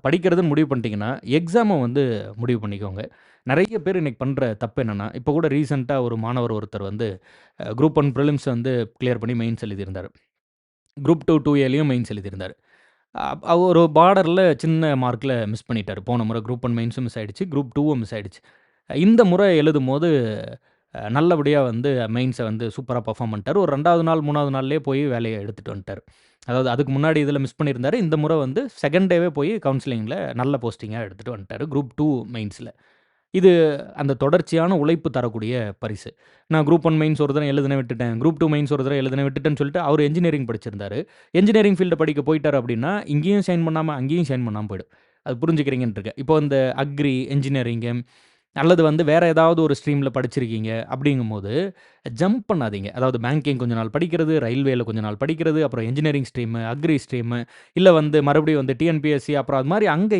A: படிக்கிறதுன்னு முடிவு பண்ணிட்டீங்கன்னா, எக்ஸாம வந்து முடிவு பண்ணிக்கோங்க. நெறைய பேர் இன்னைக்கு பண்ற தப்பு என்னன்னா, இப்ப கூட ரீசென்ட்டா ஒரு மாணவர் ஒருத்தர் வந்து குரூப் 1 பிரிலிம்ஸ் வந்து கிளியர் பண்ணி மெயின்ஸ் எழுதியிருந்தாரு. குரூப் 2, 2ஏலயும் மெயின்ஸ் எழுதியிருந்தாரு. ஒரு பார்டர்ல சின்ன மார்க்ல மிஸ் பண்ணிட்டாரு. போன முறை குரூப் 1 மெயின்ஸும் மிஸ் ஆயிடுச்சு. குரூப் 2வும் மிஸ் ஆயிடுச்சு. இந்த முறை எழுதும்போது நல்லபடியா வந்து மெயின்ஸ வந்து சூப்பரா பெர்ஃபார்ம் பண்ணிட்டாரு. ஒரு 2வது நாள், 3வது நாள்லயே போய் வேலைய எடுத்துட்டு வந்துட்டாரு. அதாவது அதுக்கு முன்னாடி இதில மிஸ் பண்ணியிருந்தாரு. இந்த முறை வந்து 2ண்ட் டேவே போய் கவுன்சிலிங்ல நல்ல போஸ்டிங்கா எடுத்துட்டு வந்துட்டாரு. குரூப் 2 மெயின்ஸ்ல. இது அந்த தொடர்ச்சியான உழைப்பு தரக்கூடிய பரிசு. நான் குரூப் 1 மெயின்ஸ் ஒரு தடவ எழுதுனேன் விட்டுட்டேன். குரூப் 2 மெயின்ஸ் ஒரு தடவ எழுதுனேன் விட்டுட்டேன்னு சொல்லிட்டு அவரு என்ஜினியரிங் படிச்சிருந்தாரு. என்ஜினியரிங் ஃபீல்ட படிக்க போயிட்டாரு அப்படின்னா, இங்கேயும் ஷைன் பண்ணாம, அங்கேயும் ஷைன் பண்ணாம போயிடும். அது புரிஞ்சுக்கிறீங்கன்னு இருக்கேன். இப்போ இந்த அக்ரி, என்ஜினியரிங்கு அல்லது வந்து வேற ஏதாவது ஒரு ஸ்ட்ரீம்ல படிச்சிருக்கீங்க அப்படிங்கும்போது, ஜம்ப் பண்ணாதீங்க. அதாவது பேங்கிங் கொஞ்ச நாள் படிக்கிறது, ரயில்வேல கொஞ்ச நாள் படிக்கிறது, அப்புறம் என்ஜினியரிங் ஸ்ட்ரீமு, அக்ரி ஸ்ட்ரீமு, இல்ல வந்து மறுபடியும் வந்து டிஎன்பிஎஸ்சி அப்புறம் அது மாரி அங்க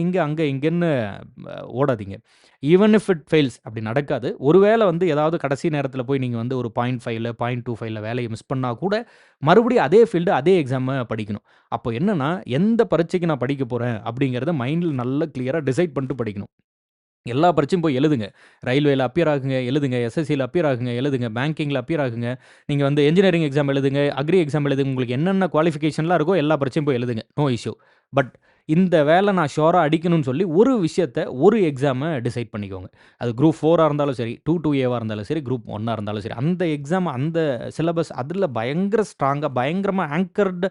A: இங்கன்னு ஓடாதீங்க. ஈவன் இஃப் இட் ஃபெயில்ஸ் அப்படி நடக்காது. ஒருவேள வந்து ஏதாவது கடைசி நேரத்தில போய் நீங்க வந்து ஒரு 0.5ல 0.25ல வேலைய மிஸ் பண்ணா கூட, மறுபடியும் அதே ஃபீல்டு, அதே எக்ஸாம படிக்கணும். அப்போ என்னன்னா, எந்த பரீட்சைக்கு நான் படிக்க போறேன் அப்படிங்கிறத மைண்ட்ல நல்லா கிளியரா டிசைட் பண்ணிட்டு படிக்கணும். எல்லா பரீட்சையும் போய் எழுதுங்க. ரயில்வேல அப்பியர் ஆகுங்க, எழுதுங்க. எஸ்எஸ்சில அப்பியர் ஆகுங்க, எழுதுங்க. பேங்கிங்ல அப்பியர் ஆகுங்க. நீங்க வந்து என்ஜினியரிங் எக்ஸாம் எழுதுங்க. அக்ரி எக்ஸாம் எழுதுங்க. உங்களுக்கு என்னென்ன குவாலிஃபிகேஷன்லாம் இருக்கோ எல்லா பரீட்சையும் போய் எழுதுங்க. No issue. பட் இந்த வேல நான் ஷூரா அடிக்கணும்னு சொல்லி ஒரு விஷயத்த, ஒரு எக்ஸாம டிசைட் பண்ணிக்கோங்க. அது குரூப் 4ஆ இருந்தாலும் சரி, 2ஏவா இருந்தாலும் சரி, குரூப் 1ஆ இருந்தாலும் சரி. அந்த எக்ஸாம், அந்த சிலபஸ் அதில பயங்கர ஸ்ட்ராங்கா, பயங்கரமா anchored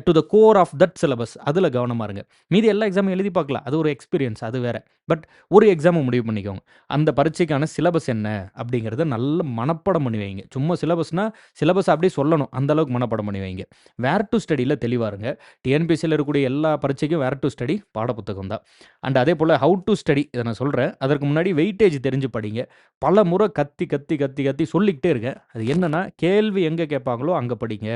A: to the core of that syllabus. அதில கவனமா இருங்க. மீதி எல்லா எக்ஸாமும் எழுதி பார்க்கலாம். அது ஒரு எக்ஸ்பீரியன்ஸ். அது வேற. பட் ஒரு எக்ஸாம முடிவு பண்ணிக்கோங்க. அந்த பரீட்சைக்கான சிலபஸ் என்ன அப்படிங்கிறத நல்ல மனப்பாடம் பண்ணி வைங்க. சும்மா சிலபஸ்னா, சிலபஸ அப்படியே சொல்லணும். அந்த அளவுக்கு மனப்பாடம் பண்ணி வைங்க. வேர் டூ ஸ்டடில தெளிவா இருங்க. டிஎன்பிஎஸ்சில இருக்கக்கூடிய எல்லா பரீட்சைக்கும் வேர் டூ ஸ்டடி பாடப்புத்தகம் தான். அண்ட் அதேபோல ஹவ் டூ ஸ்டடி இத நான் சொல்றேன். அதற்கு முன்னாடி வெயிட்டேஜ் தெரிஞ்சு படிங்க. பல முறை கத்தி, கத்தி, கத்தி, கத்தி சொல்லிக்கிட்டே இருக்கேன். அது என்னன்னா, கேள்வி எங்க கேட்பாங்களோ அங்க படிங்க.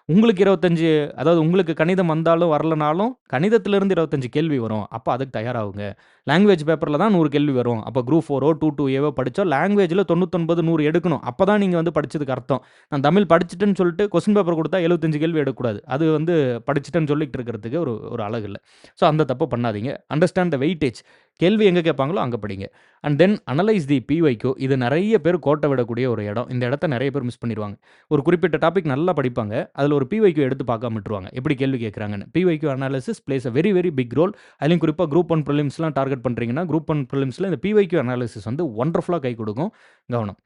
A: உங்களுக்கு 25 அதாவது உங்களுக்கு கணிதம் வந்தாலும் வரலனாலும், கணிதத்திலிருந்து 25 கேள்வி வரும். அப்ப அதுக்கு தயாராகுங்க. லாங்குவேஜ் பேப்பர்ல தான் 100 கேள்வி வரும். அப்ப குரூப் 4ஓ, 2ஏவோ படிச்சா லாங்குவேஜ்ல 99, 100 எடுக்கணும். அப்பதான் நீங்க வந்து படிச்சதுக்கு அர்த்தம். நான் தமிழ் படிச்சுட்டேன்னு சொல்லிட்டு கொஸ்டின் பேப்பர் குடுத்தா 75 கேள்வி எடுக்கக்கூடாது. அது வந்து படிச்சுட்டேன்னு சொல்லிட்டு இருக்கிறதுக்கு ஒரு ஒரு அழகு இல்ல. ஸோ அந்த தப்ப பண்ணாதீங்க. Understand the weightage. கேள்வி எங்க கேட்பாங்களோ அங்க படிங்க. And then analyse the PYQ. இது நெறைய பேர் கோட்ட விடக்கூடிய ஒரு இடம். இந்த இடத்த நெறைய பேர் மிஸ் பண்ணிருவாங்க. ஒரு குறிப்பிட்ட டாபிக் நல்லா படிப்பாங்க. அதுல ஒரு பிஒய்க்யூ எடுத்து பார்க்காம விட்டுருவாங்க. எப்படி கேள்வி கேட்கறாங்கன்னு. PYQ analysis plays a very very big role. அதிலும் குறிப்பா குரூப் 1 பிரிலிம்ஸ்லாம் டார்கெட் பண்றீங்கன்னா, குரூப் 1 பிரிலிம்ஸ்ல இந்த பிஒய்க்யூ அனாலிசிஸ் வந்து வொண்டர்ஃபுல்லா கை குடுக்கும். கவனம்.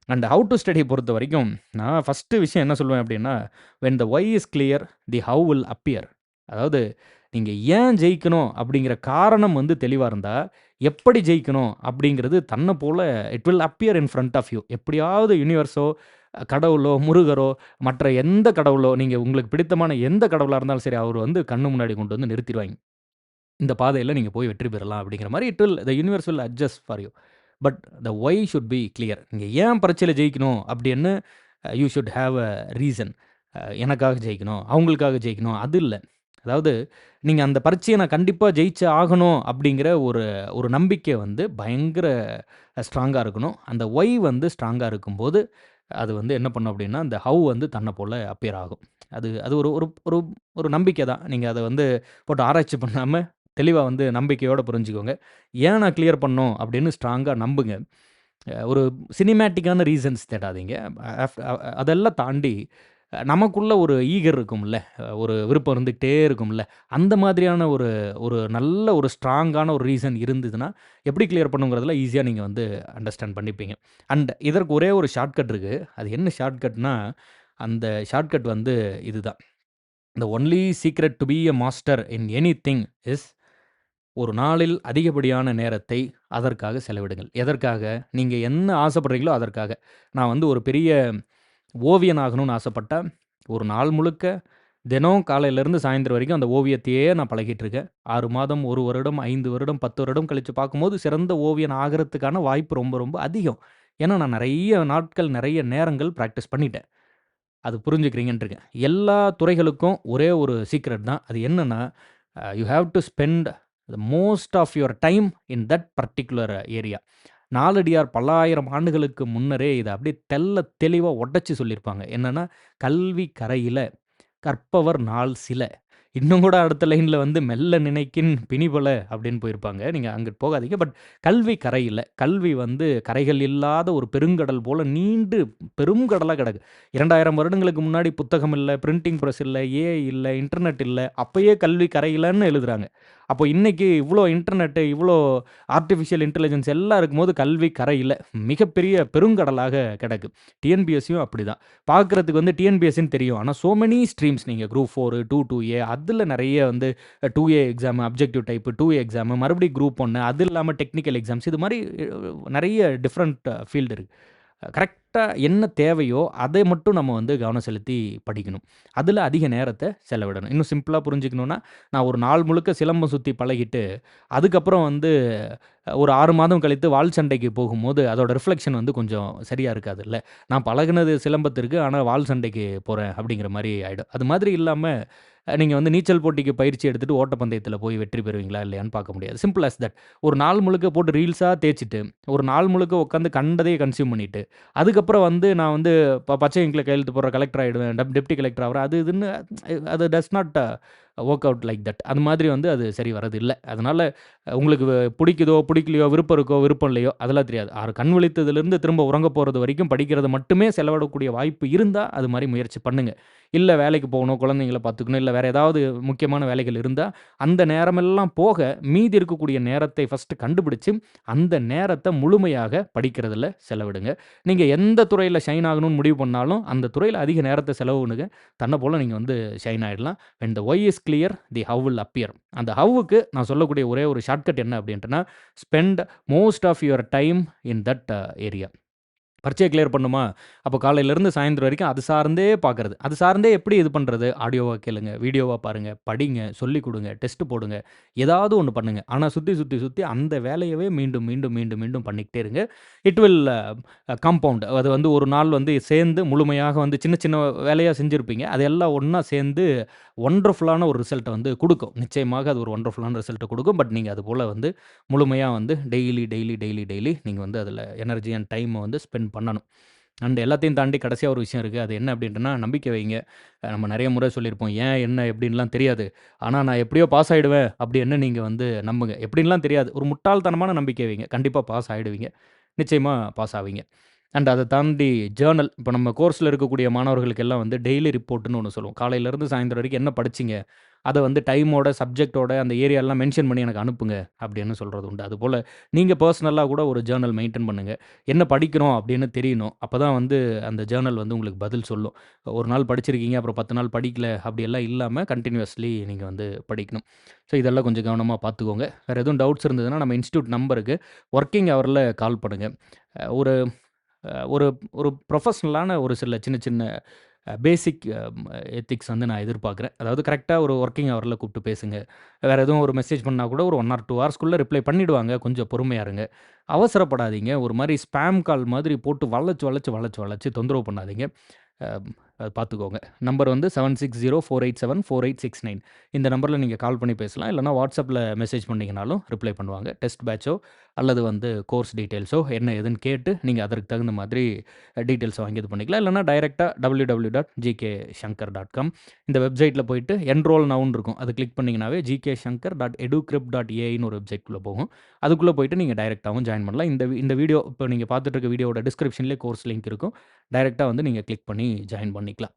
A: அண்ட் ஹவ் டூ ஸ்டடி பொறுத்தவரைக்கும், நான் ஃபர்ஸ்ட்டு விஷயம் என்ன சொல்லுவேன் அப்டின்னா, when the why is clear, the how will appear. அதாவது நீங்க ஏன் ஜெயிக்கணும் அப்படிங்கிற காரணம் வந்து தெளிவா இருந்தா, எப்படி ஜெயிக்கணும் அப்படிங்கிறது தன்ன போல it will appear in front of you. எப்படியாவது யுனிவர்ஸோ, கடவுளோ, முருகரோ, மற்ற எந்த கடவுளோ, நீங்க உங்களுக்கு பிடித்தமான எந்த கடவுளா இருந்தாலும் சரி, அவரு வந்து கண்ணு முன்னாடி கொண்டு வந்து நிறுத்திருவாய்ங்க. இந்த பாதையில நீங்க போய் வெற்றி பெறலாம் அப்படிங்கிற மாரி the universe will adjust for you. But the why should be clear. நீங்க ஏன் பரீட்சையில ஜெயிக்கணும் அப்படின்னு you should have a reason. எனக்காக ஜெயிக்கணும், அவங்களுக்காக ஜெயிக்கணும் அது இல்ல. அதாவது நீங்க அந்த பரீட்சைய நான் கண்டிப்பா ஜெயிச்சே ஆகணும் அப்படிங்கிற ஒரு ஒரு நம்பிக்கை வந்து பயங்கர ஸ்ட்ராங்கா இருக்கணும். அந்த ஒய் வந்து ஸ்ட்ராங்கா இருக்கும்போது, அது வந்து என்ன பண்ணும் அப்படின்னா, அந்த ஹவ் வந்து தன்ன போல அப்பியர் ஆகும். அது அது ஒரு ஒரு ஒரு ஒரு நம்பிக்கை தான். நீங்க அத வந்து போட்டு ஆராய்ச்சி பண்ணாம, தெளிவா வந்து நம்பிக்கையோட புரிஞ்சுக்கோங்க. ஏன் நான் கிளியர் பண்ணணும் அப்படின்னு ஸ்ட்ராங்கா நம்புங்க. ஒரு சினிமேட்டிக்கான ரீசன்ஸ் தேடாதீங்க. அதெல்லாம் தாண்டி நமக்குள்ள ஒரு ஈகர் இருக்கும்ல. ஒரு விருப்பம் இருந்துகிட்டே இருக்கும்ல. அந்த மாதிரியான ஒரு ஒரு நல்ல ஒரு ஸ்ட்ராங்கான ஒரு ரீசன் இருந்ததுன்னா, எப்படி கிளியர் பண்ணுங்கிறதுல ஈஸியா நீங்க வந்து அண்டர்ஸ்டாண்ட் பண்ணிப்பீங்க. அண்ட் இதற்கு ஒரே ஒரு ஷார்ட்கட் இருக்கு. அது என்ன ஷார்ட்கட்னா, அந்த ஷார்ட்கட் வந்து இதுதான். "The only secret to be a master in anything is" ஒரு நாளில் அதிகப்படியான நேரத்தை அதற்காக செலவிடுங்கள். எதற்காக? நீங்க என்ன ஆசைப்படுறீங்களோ அதற்காக. நான் வந்து ஒரு பெரிய ஓவியன் ஆகணும்னு ஆசைப்பட்டா, ஒரு நாள் முழுக்க தினம் காலையிலேருந்து சாயந்தரம் வரைக்கும் அந்த ஓவியத்தையே நான் பழகிட்டு இருக்கேன். 6 மாதம், 1 வருடம், 5 வருடம், 10 வருடம் கழிச்சு பார்க்கும்போது, சிறந்த ஓவியன் ஆகறதுக்கான வாய்ப்பு ரொம்ப ரொம்ப அதிகம். ஏன்னா, நான் நெறைய நாட்கள், நெறைய நேரங்கள் பிராக்டிஸ் பண்ணிட்டேன். அது புரிஞ்சுக்கிறீங்கன்னு இருக்கேன். எல்லா துறைகளுக்கும் ஒரே ஒரு சீக்ரெட் தான். அது என்னன்னா, you have to spend the most of your time in that particular area. Naladiyar பல்லாயிரம் ஆண்டுகளுக்கு முன்னரே இத அப்படியே தெளிவா உடைச்சு சொல்லியிருப்பாங்க. என்னன்னா, "கல்வி கரையில கற்பவர் நாள் சில." இன்னும் கூட அடுத்த லைன்ல வந்து "மெல்ல நினைக்கின் பிணிபல" அப்படின்னு போயிருப்பாங்க. நீங்க அங்கிட்டு போகாதீங்க. பட் கல்வி கரையில. கல்வி வந்து கரைகள் இல்லாத ஒரு பெருங்கடல் போல நீண்டு பெருங்கடலா கிடக்கு. 2000 வருடங்களுக்கு முன்னாடி புத்தகம் இல்ல, பிரிண்டிங் பிரஸ் இல்ல, ஏஐ இல்ல, இன்டர்நெட் இல்ல. அப்பயே கல்வி கரையிலன்னு எழுதுறாங்க. அப்போ இன்னைக்கு இவ்ளோ இன்டர்நெட், இவ்ளோ ஆர்ட்டிஃபிஷியல் இன்டெலிஜென்ஸ் எல்லாம் இருக்கும்போது கல்வி கரையில மிகப்பெரிய பெருங்கடலாக கிடக்கு. டிஎன்பிஎஸ்சியும் அப்படிதான். பார்க்கறதுக்கு வந்து டிஎன்பிஎஸ்சின்னு தெரியும். ஆனா சோ மெனி ஸ்ட்ரீம்ஸ் நீங்க குரூப் 4, 2ஏ அதில நெறைய வந்து 2ஏ எக்ஸாம், அப்ஜெக்டிவ் டைப், 2ஏ எக்ஸாம், மறுபடியும் குரூப் 1 அது இல்லாம டெக்னிக்கல் எக்ஸாம்ஸ் இது மாரி நெறைய டிஃபரண்ட் ஃபீல்டு இருக்கு. கரெக்ட்டா என்ன தேவையோ, அதை மட்டும் நம்ம வந்து கவனம் செலுத்தி படிக்கணும். அதில அதிக நேரத்த செலவிடணும். இன்னும் சிம்பிளா புரிஞ்சுக்கணும்னா, நான் ஒரு நாள் முழுக்க சிலம்பம் சுத்தி பழகிட்டு, அதுக்கப்புறம் வந்து ஒரு 6 மாதம் கழித்து வாள் சண்டைக்கு போகும்போது, அதோட ரிஃப்ளெக்ஷன் வந்து கொஞ்சம் சரியா இருக்காதுல்ல. நான் பழகுனது சிலம்பத்திற்கு, ஆனா வாள் சண்டைக்கு போறேன் அப்படிங்கிற மாரி ஆயிடும். அது மாதிரி இல்லாம, நீங்க வந்து நீச்சல் போட்டிக்கு பயிற்சி எடுத்துட்டு ஓட்டப்பந்தயத்தில போய் வெற்றி பெறுவீங்களா? இல்லையான்னு பார்க்க முடியாது. Simple as that. ஒரு நாள் முழுக்க போட்டு ரீல்ஸா தேய்ச்சுட்டு, ஒரு நாள் முழுக்க உட்காந்து கண்டதையே கன்சியூம் பண்ணிட்டு, அதுக்கப்புறம் வந்து நான் வந்து பச்சை இங்க்ல கையெழுத்து போடுற கலெக்டர் ஆயிடுவேன், டெப்டி கலெக்டர் ஆவுறேன். அது இதுன்னு அது does not work out like that. அது மாதிரி வந்து அது சரி வரதில்ல. அதனால உங்களுக்கு பிடிக்குதோ, பிடிக்கலையோ, விருப்பம் இருக்கோ, விருப்பம் இல்லையோ, அதெல்லாம் தெரியாது. 6 கண் விழித்ததிலிருந்து திரும்ப உறங்க போறது வரைக்கும் படிக்கிறது மட்டுமே செலவிடக்கூடிய வாய்ப்பு இருந்தா, அது மாரி முயற்சி பண்ணுங்க. இல்ல வேலைக்கு போகணும், குழந்தைங்கள பார்த்துக்கணும், இல்ல வேற ஏதாவது முக்கியமான வேலைகள் இருந்தா, அந்த நேரமெல்லாம் போக, மீதி இருக்கக்கூடிய நேரத்தை ஃபர்ஸ்ட்டு கண்டுபிடிச்சு, அந்த நேரத்த முழுமையாக படிக்கிறதுல செலவிடுங்க. நீங்க எந்த துறையில ஷைன் ஆகணும்னு முடிவு பண்ணாலும், அந்த துறையில அதிக நேரத்த செலவிடுங்க. தன்ன போல நீங்க வந்து ஷைன் ஆயிடலாம். When the why is clear, the how will appear. அந்த ஹவ்வுக்கு நான் சொல்லக்கூடிய ஒரே ஒரு ஷார்ட்கட் என்ன அப்படின்ட்டுனா, spend most of your time in that area. பரீட்சைய கிளியர் பண்ணுமா? அப்போ காலையிலேருந்து சாயந்தரம் வரைக்கும் அது சார்ந்தே பார்க்குறது. அது சார்ந்தே எப்படி இது பண்றது? ஆடியோவா கேளுங்க, வீடியோவா பாருங்க, படிங்க, சொல்லிக் குடுங்க, டெஸ்ட் போடுங்க. ஏதாவது ஒண்ணு பண்ணுங்க. ஆனா சுத்தி அந்த வேலையவே மீண்டும், மீண்டும், மீண்டும், மீண்டும் பண்ணிக்கிட்டே இருங்க. It will compound. அது வந்து ஒரு நாள் வந்து சேர்ந்து முழுமையாக வந்து சின்ன, சின்ன வேலையா செஞ்சிருப்பீங்க. அது எல்லாம் ஒண்ணா சேர்ந்து வொண்டர்ஃபுல்லான ஒரு ரிசல்ட்ட வந்து குடுக்கும். நிச்சயமாக அது ஒரு வொண்டர்ஃபுல்லான ரிசல்ட்ட குடுக்கும். பட் நீங்க அது போல வந்து முழுமையா வந்து டெய்லி நீங்க வந்து அதில எனர்ஜி அண்ட் டைம வந்து ஸ்பெண்ட் பண்ணணும். அண்ட் எல்லாத்தையும் தாண்டி கடைசியா ஒரு விஷயம் இருக்கு. அது என்ன அப்டின்ட்டுனா, நம்பிக்கை வைங்க. நம்ம நெறைய முறை சொல்லியிருப்போம். ஏன், என்ன, எப்டின்லாம் தெரியாது. ஆனா நான் எப்டியோ பாஸ் ஆயிடுவேன் அப்டின்னு நீங்க வந்து நம்புங்க. எப்டின்லாம் தெரியாது. ஒரு முட்டாள்தனமான நம்பிக்கை வைங்க. கண்டிப்பா பாஸ் ஆயிடுவீங்க. நிச்சயமா பாஸ் ஆவீங்க. அண்ட் அத தாண்டி ஜர்னல். இப்ப நம்ம கோர்ஸ்ல இருக்கக்கூடிய மாணவர்களுக்கெல்லாம் வந்து டெய்லி ரிப்போர்ட்ன்னு ஒண்ணு சொல்லுவோம். காலையிலருந்து சாயந்தரம் வரைக்கும் என்ன படிச்சீங்க? அத வந்து டைமோட, சப்ஜெக்ட்டோட அந்த ஏரியாலாம் மென்ஷன் பண்ணி எனக்கு அனுப்புங்க அப்படின்னு சொல்றது உண்டு. அதுபோல நீங்க பெர்சனலா கூட ஒரு ஜர்னல் மெயின்டெயின் பண்ணுங்க. என்ன படிக்கிறோம் அப்படின்னு தெரியணும். அப்பதான் வந்து அந்த ஜர்னல் வந்து உங்களுக்கு பதில் சொல்லும். ஒரு நாள் படிச்சிருக்கீங்க, அப்புறம் 10 நாள் படிக்கல அப்படியெல்லாம் இல்லாம கன்டினியூயஸ்லி நீங்க வந்து படிக்கணும். ஸோ இதெல்லாம் கொஞ்சம் கவனமா பார்த்துக்கோங்க. வேற எதுவும் டவுட்ஸ் இருந்ததுன்னா நம்ம இன்ஸ்டிடியூட் நம்பருக்கு வொர்க்கிங் ஹவர்ல கால் பண்ணுங்க. ஒரு ஒரு ஒரு ப்ரொஃபஷனலான ஒரு சில சின்ன சின்ன பேசிக் எத்திக்ஸ் வந்து நான் எதிர்பார்க்குறேன். அதாவது கரெக்ட்டா ஒரு வொர்க்கிங் ஹவர்ல கூப்பிட்டு பேசுங்க. வேற எதுவும் ஒரு மெசேஜ் பண்ணா கூட ஒரு 1 ஆர் 2 ஹார்ஸ்க்குள்ள ரிப்ளை பண்ணிடுவாங்க. கொஞ்சம் பொறுமையா இருங்க. அவசரப்படாதீங்க. ஒரு மாரி ஸ்பாம் கால் மாதிரி போட்டு வளச்சு தொந்தரவு பண்ணாதீங்க. அ அத பார்த்துக்கோங்க. நம்பர் வந்து 7604874869. இந்த நம்பர்ல நீங்க கால் பண்ணி பேசலாம். இல்லன்னா WhatsAppல மெசேஜ் பண்ணீங்கனாலும் ரிப்ளை பண்ணுவாங்க. டெஸ்ட் பேட்ச்சோ அல்லது வந்து கோர்ஸ் டீட்டெயில்ஸோ என்ன ஏதுன்னு கேட்டு நீங்க அதற்கு தகுந்த மாதிரி டீட்டெயில்ஸ வாங்கி இது பண்ணிக்கலாம். இல்லன்னா டைரக்ட்டா www.gkshankar.com இந்த வெப்சைட்ல போயிட்டு என்ரோல் நவுன்னு இருக்கும். அத கிளிக் பண்ணீங்கனாவே gkshankar.educrypt.aiன்னு ஒரு வெப்சைட்குள்ள போகும். அதுக்குள்ள போயிட்டு நீங்க டைரக்ட்டாவும் ஜாயின் பண்ணலாம். இந்த வீடியோ இப்ப நீங்க பார்த்துட்டு இருக்க வீடியோவோட டிஸ்கிரிப்ஷன்லயே கோர்ஸ் லிங்க் இருக்கும். டைரக்ட்டா வந்து நீங்க கிளிக் பண்ணி ஜாயின் பண்ணிக்கலாம்.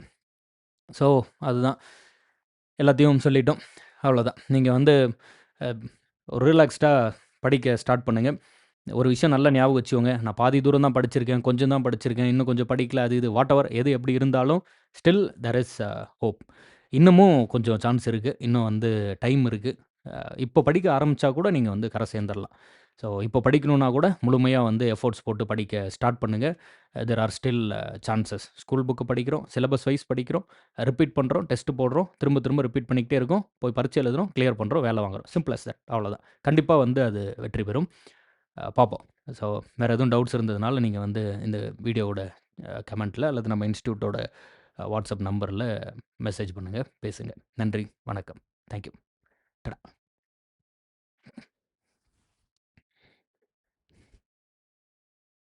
A: ஸோ அதுதான். எல்லாத்தையும் சொல்லிட்டோம். அவ்வளோதான். நீங்க வந்து அ ஒரு ரிலாக்ஸ்டா படிக்க ஸ்டார்ட் பண்ணுங்க. ஒரு விஷயம் நல்லா ஞாபகம் வச்சுக்கோங்க. நான் பாதி தூரம் தான் படிச்சிருக்கேன், கொஞ்சம் தான் படிச்சிருக்கேன், இன்னும் கொஞ்சம் படிக்கல அது இது வாட்டெவர் எது எப்படி இருந்தாலும் ஸ்டில் தேர் இஸ் ஹோப். இன்னமும் கொஞ்சம் சான்ஸ் இருக்கு. இன்னும் வந்து டைம் இருக்கு. இப்போ படிக்க ஆரம்பிச்சா கூட நீங்க வந்து கரை சேர்ந்துரலாம். ஸோ இப்போ படிக்கணும்னா கூட முழுமையா வந்து எஃபோர்ட்ஸ் போட்டு படிக்க ஸ்டார்ட் பண்ணுங்க. There are still chances. School book படிக்கிறோம், சிலபஸ் வைஸ் படிக்கிறோம், ரிப்பீட் பண்றோம், டெஸ்ட் போடுறோம், திரும்ப திரும்ப ரிப்பீட் பண்ணிக்கிட்டே இருக்கோம். போய் பரீட்சை எழுதுறோம், கிளியர் பண்றோம், வேலை வாங்குறோம். Simple as that. அவ்வளோதான். கண்டிப்பா வந்து அது வெற்றி பெறும். பார்ப்போம். ஸோ வேற எதுவும் டவுட்ஸ் இருந்ததுனால நீங்க வந்து இந்த வீடியோவோட கமெண்ட்ல அல்லது நம்ம இன்ஸ்டிடியூட்டோட வாட்ஸ்அப் நம்பர்ல மெசேஜ் பண்ணுங்க, பேசுங்க. நன்றி, வணக்கம். Thank you. டடா.